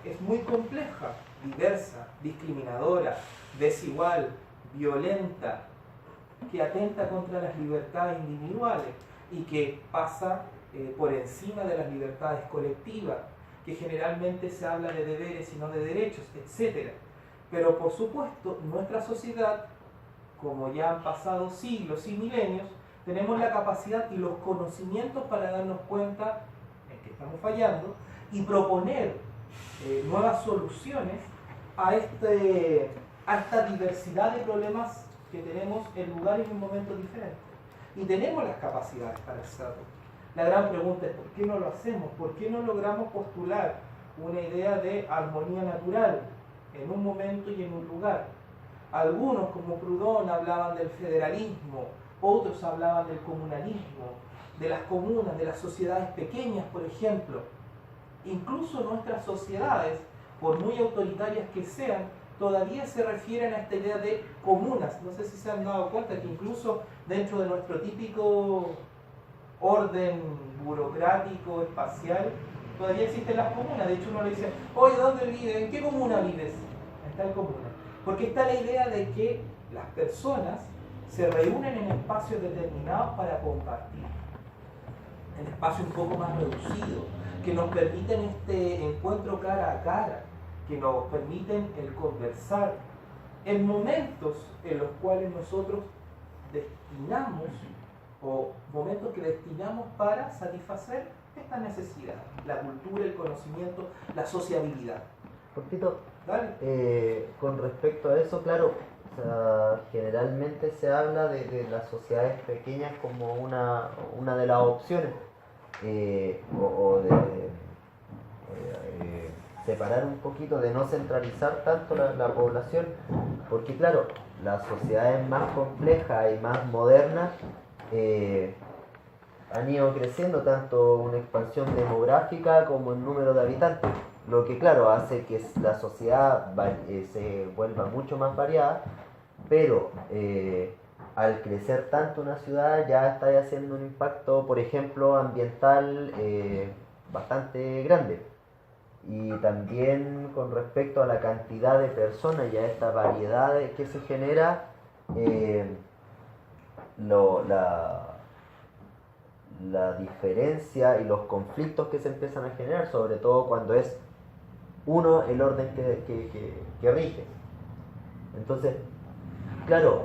es muy compleja, diversa, discriminadora, desigual, violenta, que atenta contra las libertades individuales y que pasa por encima de las libertades colectivas, que generalmente se habla de deberes y no de derechos, etc. Pero por supuesto, nuestra sociedad, como ya han pasado siglos y milenios, tenemos la capacidad y los conocimientos para darnos cuenta en que estamos fallando y proponer nuevas soluciones a esta diversidad de problemas que tenemos en lugares y en momentos diferentes. Y tenemos las capacidades para hacerlo. La gran pregunta es ¿por qué no lo hacemos? ¿Por qué no logramos postular una idea de armonía natural en un momento y en un lugar? Algunos, como Proudhon, hablaban del federalismo, otros hablaban del comunalismo, de las comunas, de las sociedades pequeñas, por ejemplo. Incluso nuestras sociedades, por muy autoritarias que sean, todavía se refieren a esta idea de comunas. No sé si se han dado cuenta que incluso dentro de nuestro típico orden burocrático, espacial, todavía existen las comunas. De hecho uno le dice, oye, ¿dónde vives? ¿En qué comuna vives? En tal comuna. Porque está la idea de que las personas se reúnen en espacios determinados para compartir, en espacios un poco más reducidos, que nos permiten este encuentro cara a cara, que nos permiten el conversar, en momentos en los cuales nosotros destinamos, o momentos que destinamos para satisfacer esta necesidad, la cultura, el conocimiento, la sociabilidad. Cortito, Dale. con respecto a eso, claro, o sea, generalmente se habla de las sociedades pequeñas como una de las opciones, o de separar un poquito, de no centralizar tanto la población, porque claro, las sociedades más complejas y más modernas han ido creciendo tanto una expansión demográfica como el número de habitantes, lo que claro hace que la sociedad se vuelva mucho más variada, pero al crecer tanto una ciudad ya está haciendo un impacto, por ejemplo, ambiental bastante grande. Y también con respecto a la cantidad de personas y a esta variedad que se genera, la diferencia y los conflictos que se empiezan a generar, sobre todo cuando es uno el orden que rige. Entonces, claro,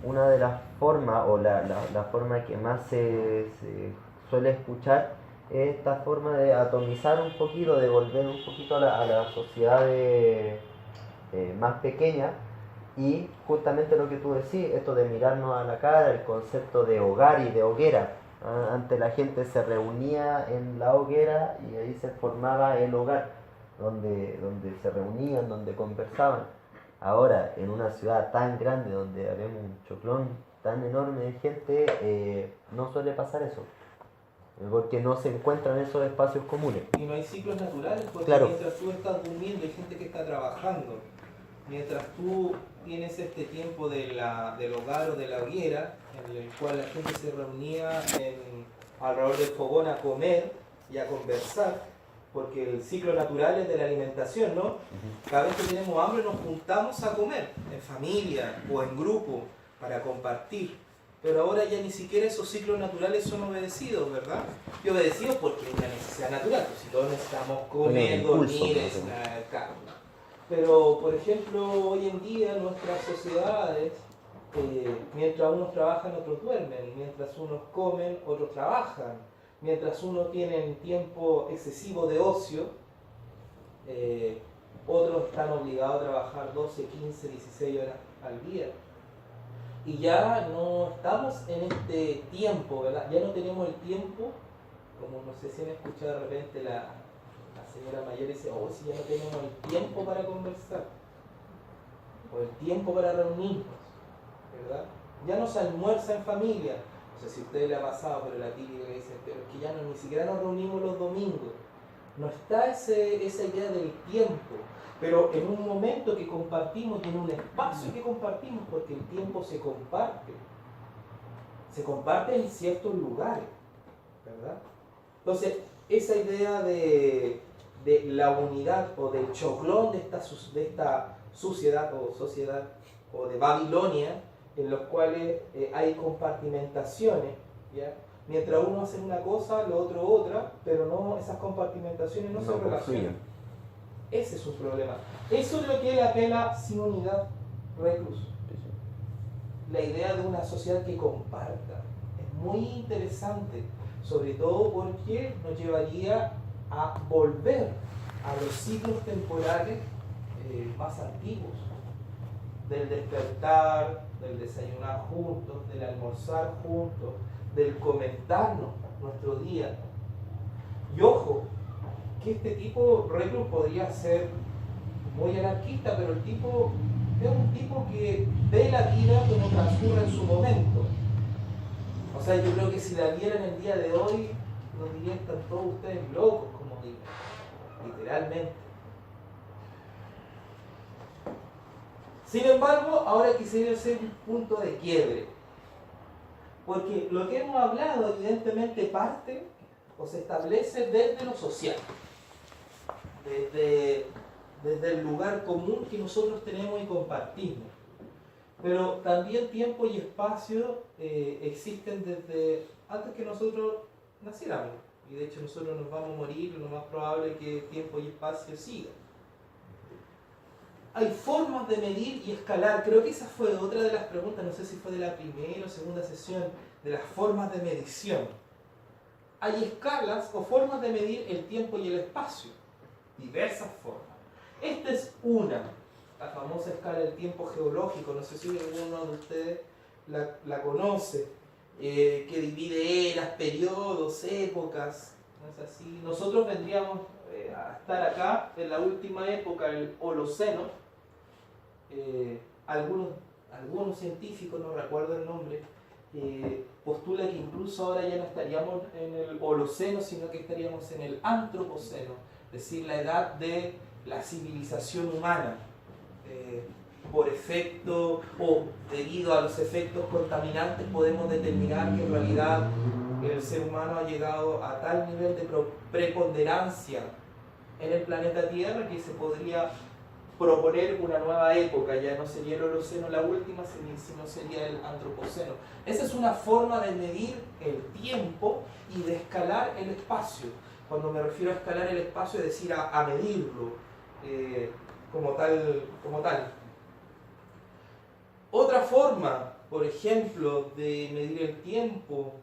una de las formas, o la forma que más se suele escuchar, es esta forma de atomizar un poquito, de volver un poquito a la sociedad más pequeña. Y justamente lo que tú decís, esto de mirarnos a la cara, el concepto de hogar y de hoguera. Antes la gente se reunía en la hoguera y ahí se formaba el hogar, donde se reunían, donde conversaban. Ahora, en una ciudad tan grande, donde vemos un choclón tan enorme de gente, no suele pasar eso, porque no se encuentran esos espacios comunes. Y no hay ciclos naturales, porque Claro. mientras tú estás durmiendo hay gente que está trabajando. Mientras tú tienes este tiempo del hogar o de la hoguera, en el cual la gente se reunía alrededor del fogón a comer y a conversar, porque el ciclo natural es de la alimentación, ¿no? Cada vez que tenemos hambre nos juntamos a comer, en familia o en grupo, para compartir. Pero ahora ya ni siquiera esos ciclos naturales son obedecidos, ¿verdad? Y obedecidos porque es una necesidad natural, pues si todos necesitamos comer, dormir, claro. Pero, por ejemplo, hoy en día nuestras sociedades mientras unos trabajan, otros duermen, mientras unos comen, otros trabajan, mientras unos tienen tiempo excesivo de ocio, otros están obligados a trabajar 12, 15, 16 horas al día. Y ya no estamos en este tiempo, ¿verdad? Ya no tenemos el tiempo, como no sé si han escuchado de repente la señora mayor dice, oh, si ya no tenemos el tiempo para conversar, o el tiempo para reunirnos, ¿verdad? Ya no se almuerza en familia. No sé si a ustedes le ha pasado, pero la típica que dice, pero es que ya no, ni siquiera nos reunimos los domingos. No está esa idea del tiempo, pero en un momento que compartimos, en un espacio que compartimos, porque el tiempo se comparte en ciertos lugares, ¿verdad? Entonces, esa idea de la unidad o del choclón de esta suciedad o sociedad o de Babilonia, en los cuales hay compartimentaciones, ¿ya? Mientras uno hace una cosa, lo otro otra, pero no, esas compartimentaciones no se relacionan. Ese es un problema. Eso es lo que él apela sin unidad, Reclus. La idea de una sociedad que comparta es muy interesante, sobre todo porque nos llevaría a volver a los ciclos temporales más antiguos, del despertar, del desayunar juntos, del almorzar juntos, del comentarnos nuestro día. Y ojo, que este tipo, Reclus, podría ser muy anarquista, pero el tipo es un tipo que ve la vida como transcurre en su momento. O sea, yo creo que si la vieran el día de hoy, nos dirían, están todos ustedes locos, como digo, literalmente. Sin embargo, ahora quisiera hacer un punto de quiebre. Porque lo que hemos hablado evidentemente parte o se establece desde lo social, desde el lugar común que nosotros tenemos y compartimos. Pero también tiempo y espacio existen desde antes que nosotros naciéramos. Y de hecho nosotros nos vamos a morir, lo más probable es que tiempo y espacio sigan. Hay formas de medir y escalar. Creo que esa fue otra de las preguntas, no sé si fue de la primera o segunda sesión, de las formas de medición. Hay escalas o formas de medir el tiempo y el espacio. Diversas formas. Esta es una, la famosa escala del tiempo geológico. No sé si alguno de ustedes la conoce, que divide eras, periodos, épocas. ¿No es así? Nosotros vendríamos a estar acá en la última época, el Holoceno. Algunos científicos, no recuerdo el nombre, postula que incluso ahora ya no estaríamos en el Holoceno, sino que estaríamos en el Antropoceno, es decir, la edad de la civilización humana. Por efecto o debido a los efectos contaminantes podemos determinar que en realidad el ser humano ha llegado a tal nivel de preponderancia en el planeta Tierra que se podría proponer una nueva época. Ya no sería el Holoceno la última, sino sería el Antropoceno. Esa es una forma de medir el tiempo y de escalar el espacio. Cuando me refiero a escalar el espacio, es decir, a medirlo como tal. Otra forma, por ejemplo, de medir el tiempo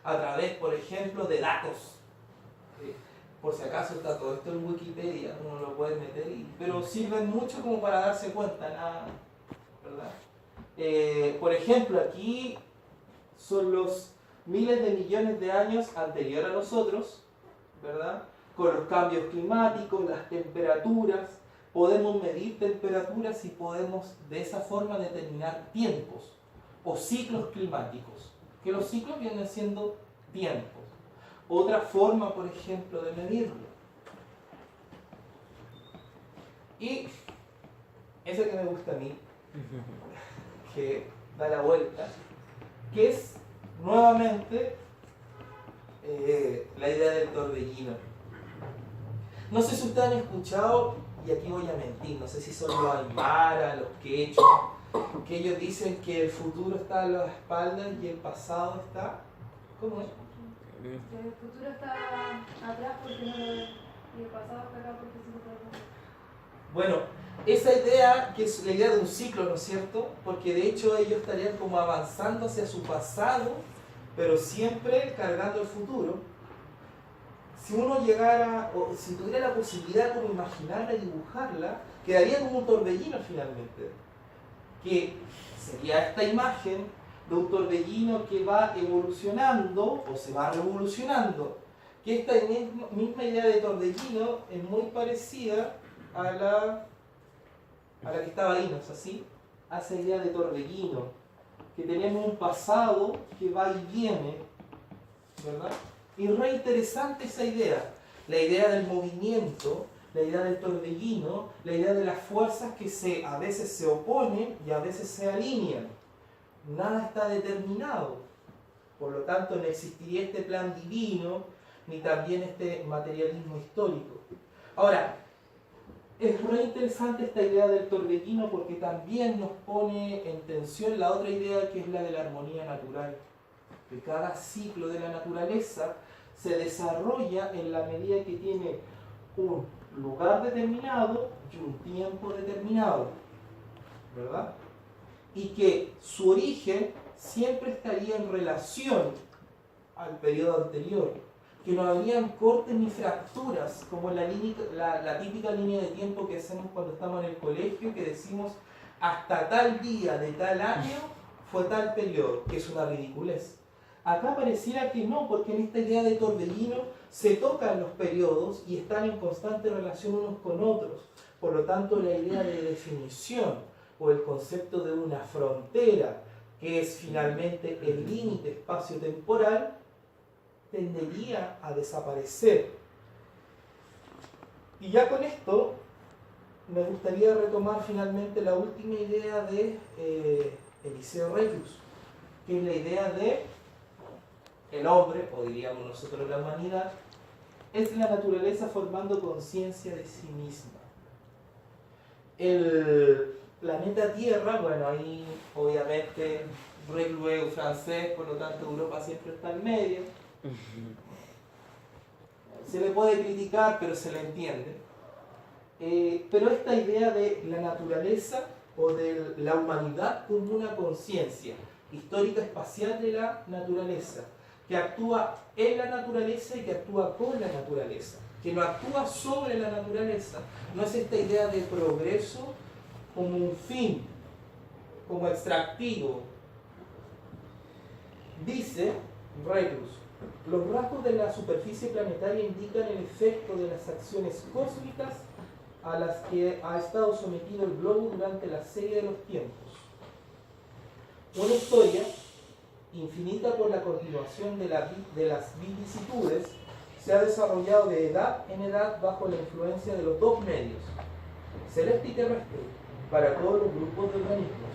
a través, por ejemplo, de datos. Por si acaso está todo esto en Wikipedia, uno lo puede meter, pero sirven mucho como para darse cuenta, nada, ¿verdad? Por ejemplo, aquí son los miles de millones de años anterior a nosotros, ¿verdad? Con los cambios climáticos, las temperaturas, podemos medir temperaturas y podemos de esa forma determinar tiempos o ciclos climáticos, que los ciclos vienen siendo tiempos. Otra forma, por ejemplo, de medirlo. Y esa que me gusta a mí, que da la vuelta, que es nuevamente la idea del torbellino. No sé si ustedes han escuchado, y aquí voy a mentir, no sé si son los Aymara, los Quechua, que ellos dicen que el futuro está a las espaldas y el pasado está... ¿Cómo es? El futuro está atrás porque no lo ve y el pasado está acá porque sí se puede ver. Bueno, esa idea, que es la idea de un ciclo, ¿no es cierto? Porque de hecho ellos estarían como avanzando hacia su pasado, pero siempre cargando el futuro. Si uno llegara, o si tuviera la posibilidad como imaginarla y dibujarla, quedaría como un torbellino finalmente. Que sería esta imagen de un torbellino que va evolucionando o se va revolucionando. Que esta misma idea de torbellino es muy parecida a la que estaba ahí, ¿no es así? A esa idea de torbellino, que tenemos un pasado que va y viene, ¿verdad? Y re interesante esa idea, la idea del movimiento, la idea del torbellino, la idea de las fuerzas que a veces se oponen y a veces se alinean. Nada está determinado, por lo tanto no existiría este plan divino, ni también este materialismo histórico. Ahora, es re interesante esta idea del torbellino porque también nos pone en tensión la otra idea que es la de la armonía natural. Que cada ciclo de la naturaleza se desarrolla en la medida que tiene un lugar determinado y un tiempo determinado, ¿verdad? Y que su origen siempre estaría en relación al periodo anterior, que no habrían cortes ni fracturas, como la típica línea de tiempo que hacemos cuando estamos en el colegio, que decimos hasta tal día de tal año fue tal periodo, que es una ridiculez. Acá pareciera que no, porque en esta idea de torbellino se tocan los periodos y están en constante relación unos con otros. Por lo tanto, la idea de definición o el concepto de una frontera, que es finalmente el límite espacio-temporal, tendería a desaparecer. Y ya con esto me gustaría retomar finalmente la última idea de Eliseo Reclus, que es la idea de el hombre, o diríamos nosotros la humanidad, es la naturaleza formando conciencia de sí misma. El planeta Tierra, bueno, ahí obviamente Reclus es francés, por lo tanto Europa siempre está en medio. Se le puede criticar, pero se le entiende. Pero esta idea de la naturaleza o de la humanidad como una conciencia histórica espacial de la naturaleza, que actúa en la naturaleza y que actúa con la naturaleza, que no actúa sobre la naturaleza. No es esta idea de progreso como un fin, como extractivo. Dice Reclus: los rasgos de la superficie planetaria indican el efecto de las acciones cósmicas a las que ha estado sometido el globo durante la serie de los tiempos. Una historia infinita por la continuación de las vicisitudes se ha desarrollado de edad en edad bajo la influencia de los dos medios, celeste y terrestre, para todos los grupos de organismos.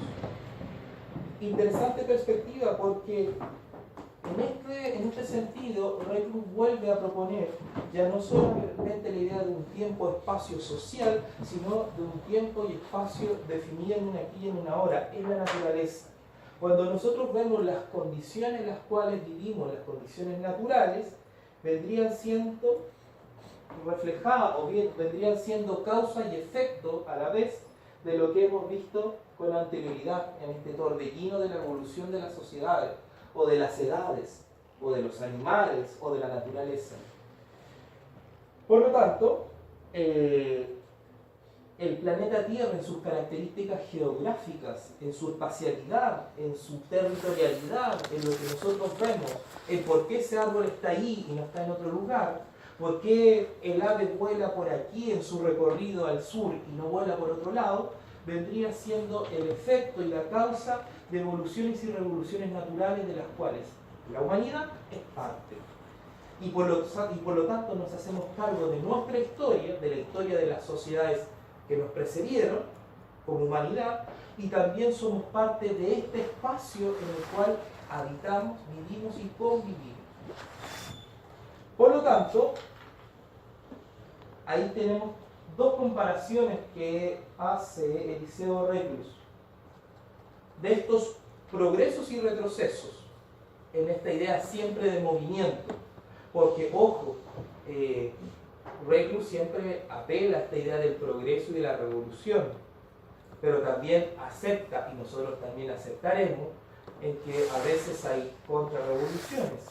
Interesante perspectiva porque en este sentido, Reclus vuelve a proponer ya no solamente la idea de un tiempo-espacio social, sino de un tiempo y espacio definido en un aquí y en una hora, en la naturaleza. Cuando nosotros vemos las condiciones en las cuales vivimos, las condiciones naturales, vendrían siendo reflejadas o bien vendrían siendo causa y efecto a la vez de lo que hemos visto con anterioridad en este torbellino de la evolución de las sociedades, o de las edades, o de los animales, o de la naturaleza. Por lo tanto, el planeta Tierra en sus características geográficas, en su espacialidad, en su territorialidad, en lo que nosotros vemos, en por qué ese árbol está ahí y no está en otro lugar, por qué el ave vuela por aquí en su recorrido al sur y no vuela por otro lado, vendría siendo el efecto y la causa de evoluciones y revoluciones naturales de las cuales la humanidad es parte. Y por lo tanto nos hacemos cargo de nuestra historia, de la historia de las sociedades que nos precedieron como humanidad, y también somos parte de este espacio en el cual habitamos, vivimos y convivimos. Por lo tanto, ahí tenemos dos comparaciones que hace Eliseo Reclus de estos progresos y retrocesos en esta idea siempre de movimiento, porque ojo, Reclus siempre apela a esta idea del progreso y de la revolución, pero también acepta, y nosotros también aceptaremos, en que a veces hay contrarrevoluciones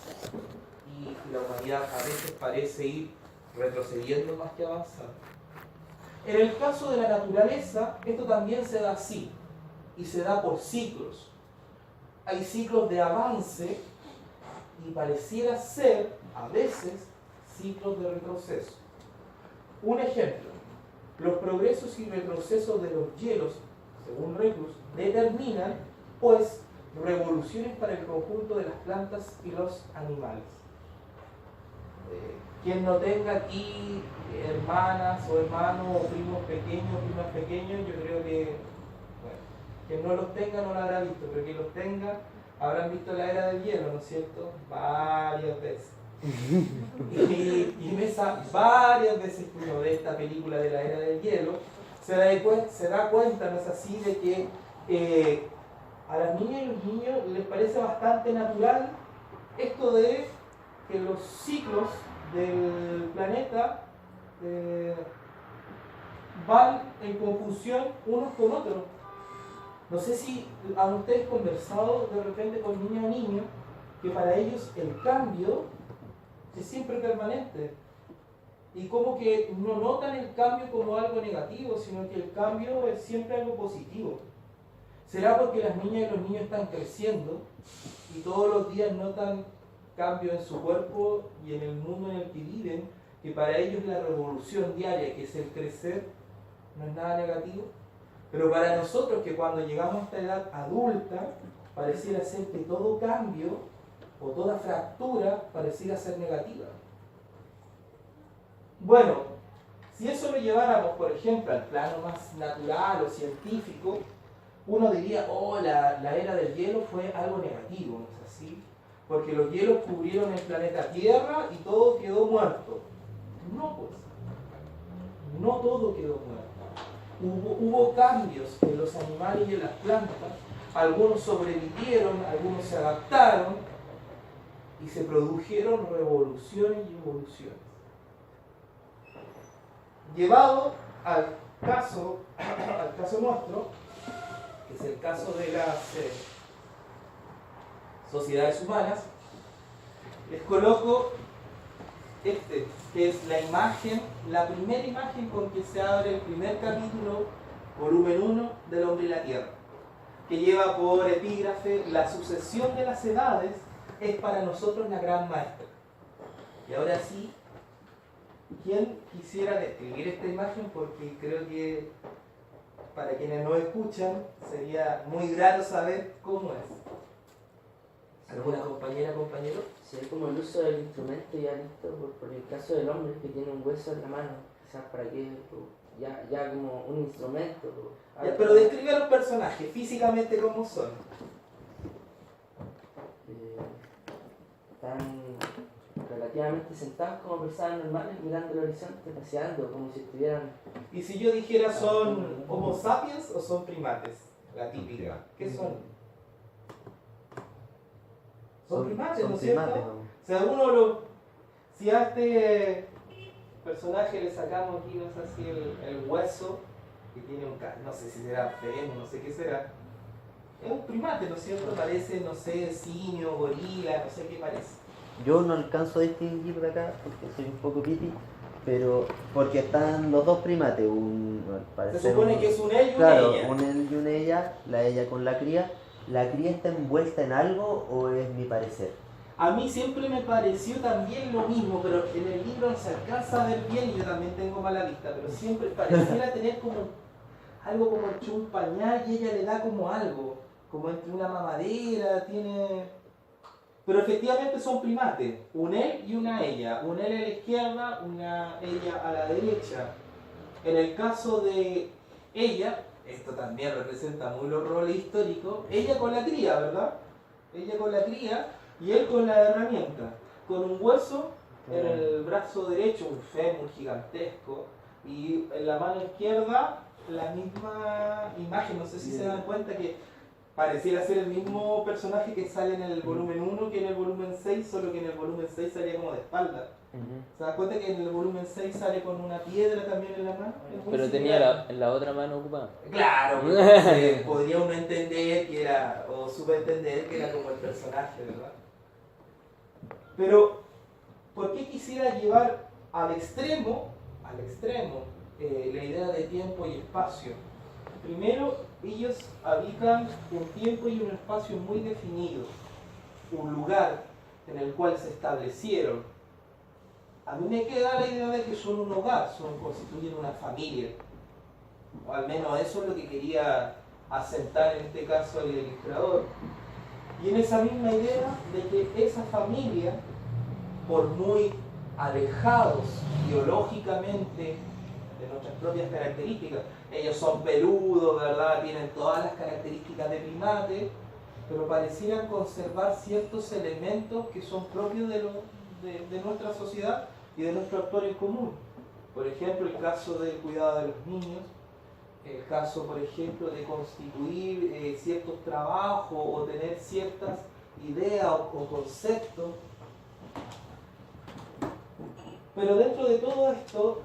y la humanidad a veces parece ir retrocediendo más que avanzando. En el caso de la naturaleza, esto también se da así, y se da por ciclos. Hay ciclos de avance y pareciera ser, a veces, ciclos de retroceso. Un ejemplo, los progresos y retrocesos de los hielos, según Reclus, determinan, pues, revoluciones para el conjunto de las plantas y los animales. Quien no tenga aquí hermanas o hermanos o primos pequeños o primas pequeños, yo creo que, bueno, quien no los tenga no lo habrá visto, pero quien los tenga habrán visto la era del hielo, ¿no es cierto? Varias veces. Y en esas varias veces que uno ve esta película de la era del hielo, se da cuenta, ¿no es así?, de que a las niñas y los niños les parece bastante natural esto de que los ciclos del planeta van en conjunción unos con otros. No sé si han ustedes conversado de repente con niños o niños que para ellos el cambio es siempre permanente y como que no notan el cambio como algo negativo, sino que el cambio es siempre algo positivo. ¿Será porque las niñas y los niños están creciendo y todos los días notan cambio en su cuerpo y en el mundo en el que viven, que para ellos la revolución diaria, que es el crecer, no es nada negativo? Pero para nosotros, que cuando llegamos a esta edad adulta, pareciera ser que todo cambio o toda fractura pareciera ser negativa. Bueno, si eso lo lleváramos, por ejemplo, al plano más natural o científico, uno diría, oh, la era del hielo fue algo negativo, ¿no es así? Porque los hielos cubrieron el planeta Tierra y todo quedó muerto. No, pues. No todo quedó muerto. Hubo cambios en los animales y en las plantas. Algunos sobrevivieron, algunos se adaptaron y se produjeron revoluciones y evoluciones. Llevado al caso nuestro, que es el caso de las sociedades humanas, les coloco este, que es la imagen, la primera imagen con que se abre el primer capítulo, volumen 1, del hombre y la tierra, que lleva por epígrafe: la sucesión de las edades es para nosotros la gran maestra. Y ahora sí, ¿quién quisiera describir esta imagen? Porque creo que para quienes no escuchan sería muy grato saber cómo es. ¿Alguna compañera, compañero? Sí, como el uso del instrumento ya listo, por el caso del hombre que tiene un hueso en la mano, quizás para qué, ya como un instrumento. Ya, pero describe a los personajes físicamente cómo son. Están relativamente sentados como personas normales mirando el horizonte, paseando, como si estuvieran... Y si yo dijera, ¿son homo sapiens o son primates? La típica. ¿Qué son? Son primates, ¿no es cierto? primates, ¿no? O sea, si a este personaje le sacamos aquí, no sé si el hueso, que tiene no sé si será fémur, no sé qué será, es un primate, ¿no es cierto? Parece, no sé, simio, gorila, no sé qué parece. Yo no alcanzo a distinguir de acá porque soy un poco piti, pero porque están los dos primates, Se supone que es un él y una claro, ella. un él y una ella, la ella con la cría. ¿La cría está envuelta en algo o es mi parecer? A mí siempre me pareció también lo mismo, pero en el libro no se alcanza a ver bien y yo también tengo mala vista, pero siempre pareciera tener como algo como hecho un pañal y ella le da como algo, como entre una mamadera, tiene... Pero efectivamente son primates, un él y una ella, un él a la izquierda, una ella a la derecha. En el caso de ella, esto también representa muy los roles históricos, ella con la cría, ¿verdad? Ella con la cría y él con la herramienta, con un hueso en el brazo derecho, un fémur gigantesco, y en la mano izquierda la misma imagen. No sé si se dan cuenta que Pareciera ser el mismo personaje que sale en el volumen 1 que en el volumen 6, solo que en el volumen 6 salía como de espalda. ¿Se das cuenta que en el volumen 6 sale con una piedra también en la mano? Es muy Pero tenía similar. la otra mano ocupada. Claro, entonces podría uno entender que era, o subentender que era como el personaje, ¿verdad? Pero, ¿por qué quisiera llevar al extremo la idea de tiempo y espacio? Primero, ellos habitan un tiempo y un espacio muy definidos, un lugar en el cual se establecieron. A mí me queda la idea de que son un hogar, constituyen una familia. O al menos eso es lo que quería asentar en este caso el ilustrador. Y en esa misma idea de que esa familia, por muy alejados biológicamente de nuestras propias características, ellos son peludos, ¿verdad? Tienen todas las características de primate, pero parecieran conservar ciertos elementos que son propios de nuestra sociedad y de nuestro actuar en común. Por ejemplo, el caso del cuidado de los niños, el caso, por ejemplo, de constituir ciertos trabajos o tener ciertas ideas o conceptos. Pero dentro de todo esto,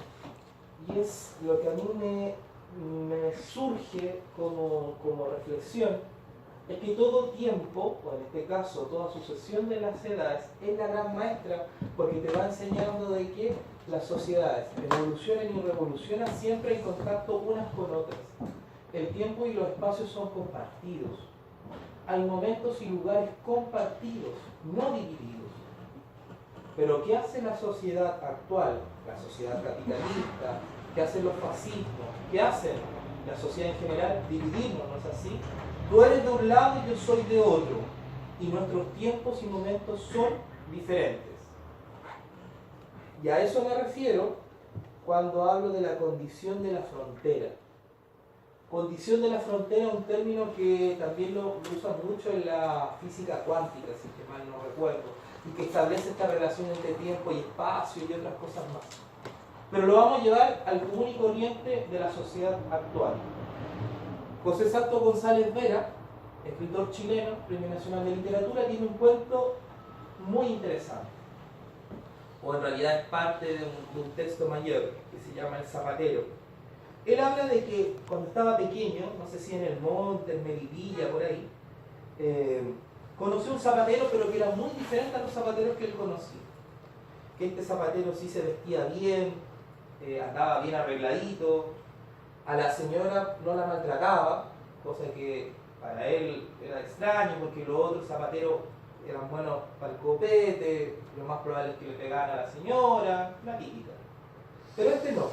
y es lo que a mí me surge como reflexión, es que todo tiempo, o en este caso toda sucesión de las edades, es la gran maestra, porque te va enseñando de que las sociedades evolucionan y revolucionan siempre en contacto unas con otras. El tiempo y los espacios son compartidos. Hay momentos y lugares compartidos, no divididos. Pero ¿qué hace la sociedad actual, la sociedad capitalista? ¿Qué hacen los fascismos? ¿Qué hacen la sociedad en general? Dividirnos, ¿no es así? Tú eres de un lado y yo soy de otro. Y nuestros tiempos y momentos son diferentes. Y a eso me refiero cuando hablo de la condición de la frontera. Condición de la frontera es un término que también lo usan mucho en la física cuántica, si que mal no recuerdo, y que establece esta relación entre tiempo y espacio y otras cosas más. Pero lo vamos a llevar al común y corriente de la sociedad actual. José Santos González Vera, escritor chileno, Premio Nacional de Literatura, tiene un cuento muy interesante. O en realidad es parte de un texto mayor que se llama El Zapatero. Él habla de que cuando estaba pequeño, no sé si en el monte, en Melipilla, por ahí, conoció un zapatero, pero que era muy diferente a los zapateros que él conocía. Que este zapatero sí se vestía bien, andaba bien arregladito, a la señora no la maltrataba, cosa que para él era extraño porque los otros zapateros eran buenos para el copete, lo más probable es que le pegaran a la señora, la típica. Pero este no,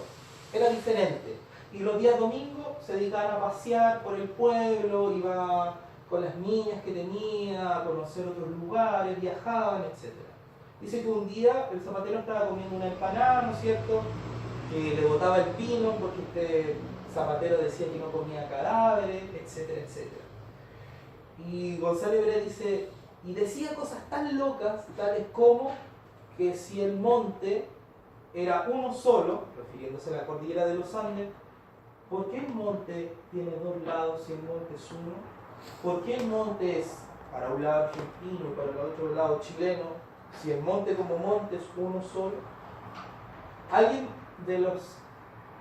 era diferente. Y los días domingos se dedicaban a pasear por el pueblo, iba con las niñas que tenía, a conocer otros lugares, viajaban, etc. Dice que un día el zapatero estaba comiendo una empanada, ¿no es cierto?, que le botaba el pino porque este zapatero decía que no comía cadáveres, etcétera, etcétera. Y González Vera dice, y decía cosas tan locas, tales como que si el monte era uno solo, refiriéndose a la cordillera de los Andes, ¿por qué el monte tiene dos lados si el monte es uno? ¿Por qué el monte es para un lado argentino y para el otro lado chileno, si el monte como monte es uno solo? ¿Alguien de los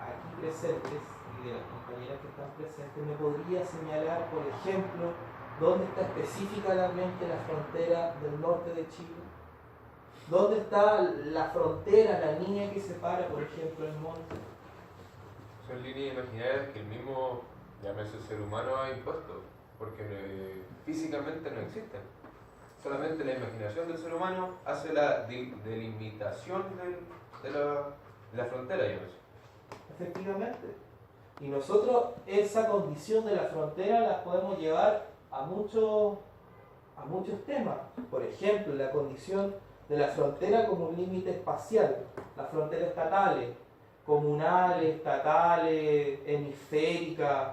aquí presentes y de las compañeras que están presentes me podría señalar, por ejemplo, dónde está específicamente la frontera del norte de Chile? ¿Dónde está la frontera, la línea que separa, por ejemplo, el monte? Son líneas imaginarias que el mismo, llámese ser humano, ha impuesto, porque físicamente no existen. Solamente la imaginación del ser humano hace la delimitación de la frontera, yo sé. Efectivamente. Y nosotros esa condición de la frontera la podemos llevar a muchos temas. Por ejemplo, la condición de la frontera como un límite espacial, las fronteras estatales, comunales, estatales, hemisféricas.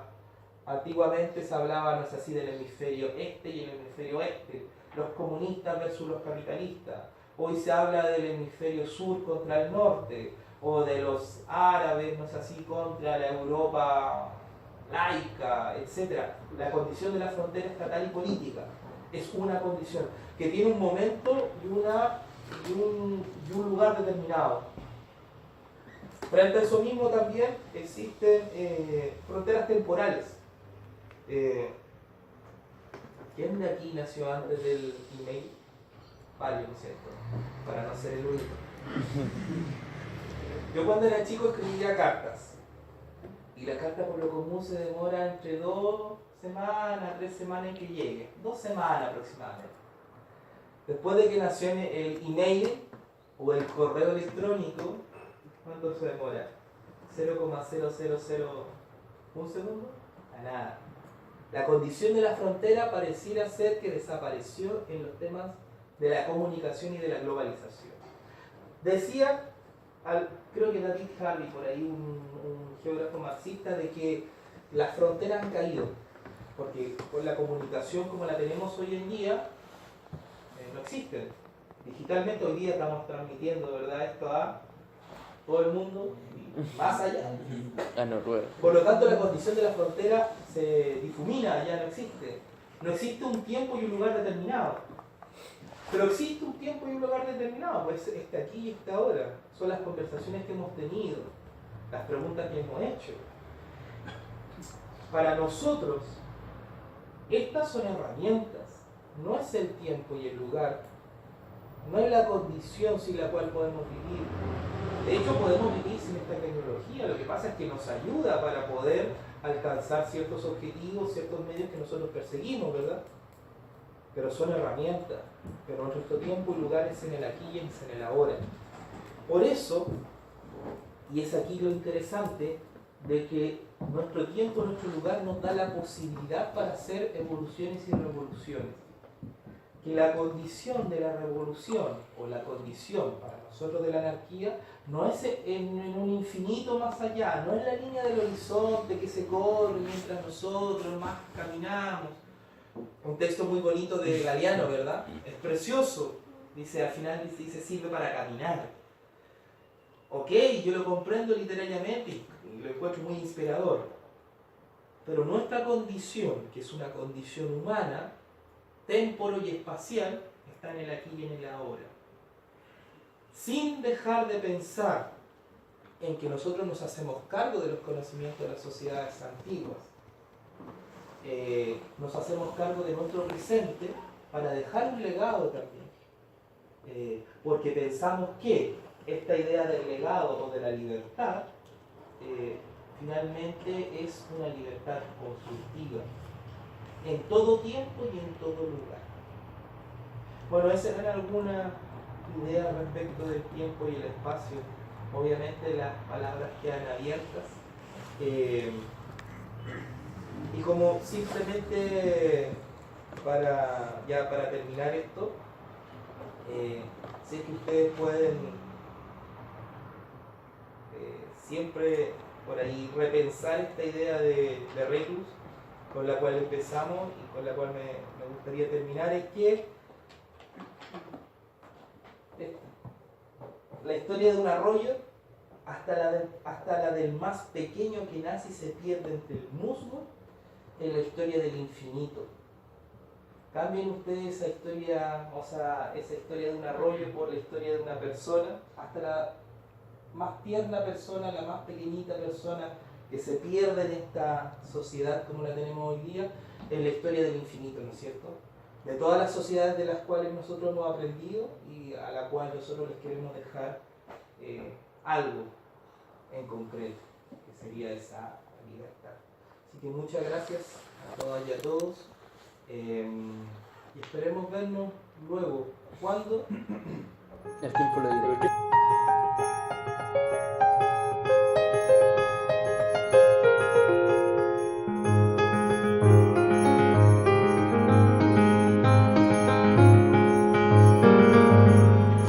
Antiguamente se hablaba, no sé, así, del hemisferio este y el hemisferio oeste, los comunistas versus los capitalistas. Hoy se habla del hemisferio sur contra el norte, o de los árabes, no sé, así, contra la Europa laica, etc. La condición de la frontera estatal y política es una condición que tiene un momento y un lugar determinado. Frente a eso mismo también existen fronteras temporales. ¿Quién de aquí nació antes del email? Varios, ¿no es cierto? Para no ser el único. Yo cuando era chico escribía cartas. Y la carta por lo común se demora entre 2 semanas, 3 semanas en que llegue. 2 semanas aproximadamente. Después de que nació el email o el correo electrónico, ¿cuánto se demora? 0,0001 segundo. A nada. La condición de la frontera pareciera ser que desapareció en los temas de la comunicación y de la globalización. Decía, creo que David Harvey, por ahí un geógrafo marxista, de que las fronteras han caído, porque con la comunicación como la tenemos hoy en día, no existen. Digitalmente hoy día estamos transmitiendo, ¿verdad?, esto a todo el mundo y más allá. A Noruega. Por lo tanto, la condición de la frontera se difumina, ya no existe. No existe un tiempo y un lugar determinado. Pero existe un tiempo y un lugar determinado, pues está aquí y está ahora. Son las conversaciones que hemos tenido, las preguntas que hemos hecho. Para nosotros, estas son herramientas, no es el tiempo y el lugar, no es la condición sin la cual podemos vivir. De hecho, podemos vivir sin esta tecnología, lo que pasa es que nos ayuda para poder alcanzar ciertos objetivos, ciertos medios que nosotros perseguimos, ¿verdad? Pero son herramientas, pero nuestro tiempo y lugar es en el aquí y es en el ahora. Por eso, y es aquí lo interesante, de que nuestro tiempo, nuestro lugar nos da la posibilidad para hacer evoluciones y revoluciones. Que la condición de la revolución, o la condición para nosotros de la anarquía, no es en un infinito más allá, no es la línea del horizonte que se corre mientras nosotros más caminamos. Un texto muy bonito de Galeano, ¿verdad? Es precioso. Dice, al final dice, sirve para caminar. Ok, yo lo comprendo literariamente y lo encuentro muy inspirador. Pero nuestra condición, que es una condición humana, témporo y espacial, está en el aquí y en el ahora. Sin dejar de pensar en que nosotros nos hacemos cargo de los conocimientos de las sociedades antiguas. Nos hacemos cargo de nuestro presente para dejar un legado también. Porque pensamos que esta idea del legado o de la libertad finalmente es una libertad constructiva en todo tiempo y en todo lugar. Bueno, esas eran algunas ideas respecto del tiempo y el espacio. Obviamente las palabras quedan abiertas. Y como simplemente para terminar esto, sé que ustedes pueden siempre por ahí repensar esta idea de Reclus, con la cual empezamos y con la cual me gustaría terminar, es que la historia de un arroyo, hasta la del más pequeño que nace y se pierde entre el musgo, es la historia del infinito. Cambien ustedes esa historia, esa historia de un arroyo por la historia de una persona, hasta la más tierna persona, la más pequeñita persona que se pierde en esta sociedad como la tenemos hoy día, es la historia del infinito, ¿no es cierto? De todas las sociedades de las cuales nosotros hemos aprendido y a la cual nosotros les queremos dejar algo en concreto, que sería esa libertad. Así que muchas gracias a todas y a todos. Y esperemos vernos luego. ¿Cuándo? El tiempo lo dirá.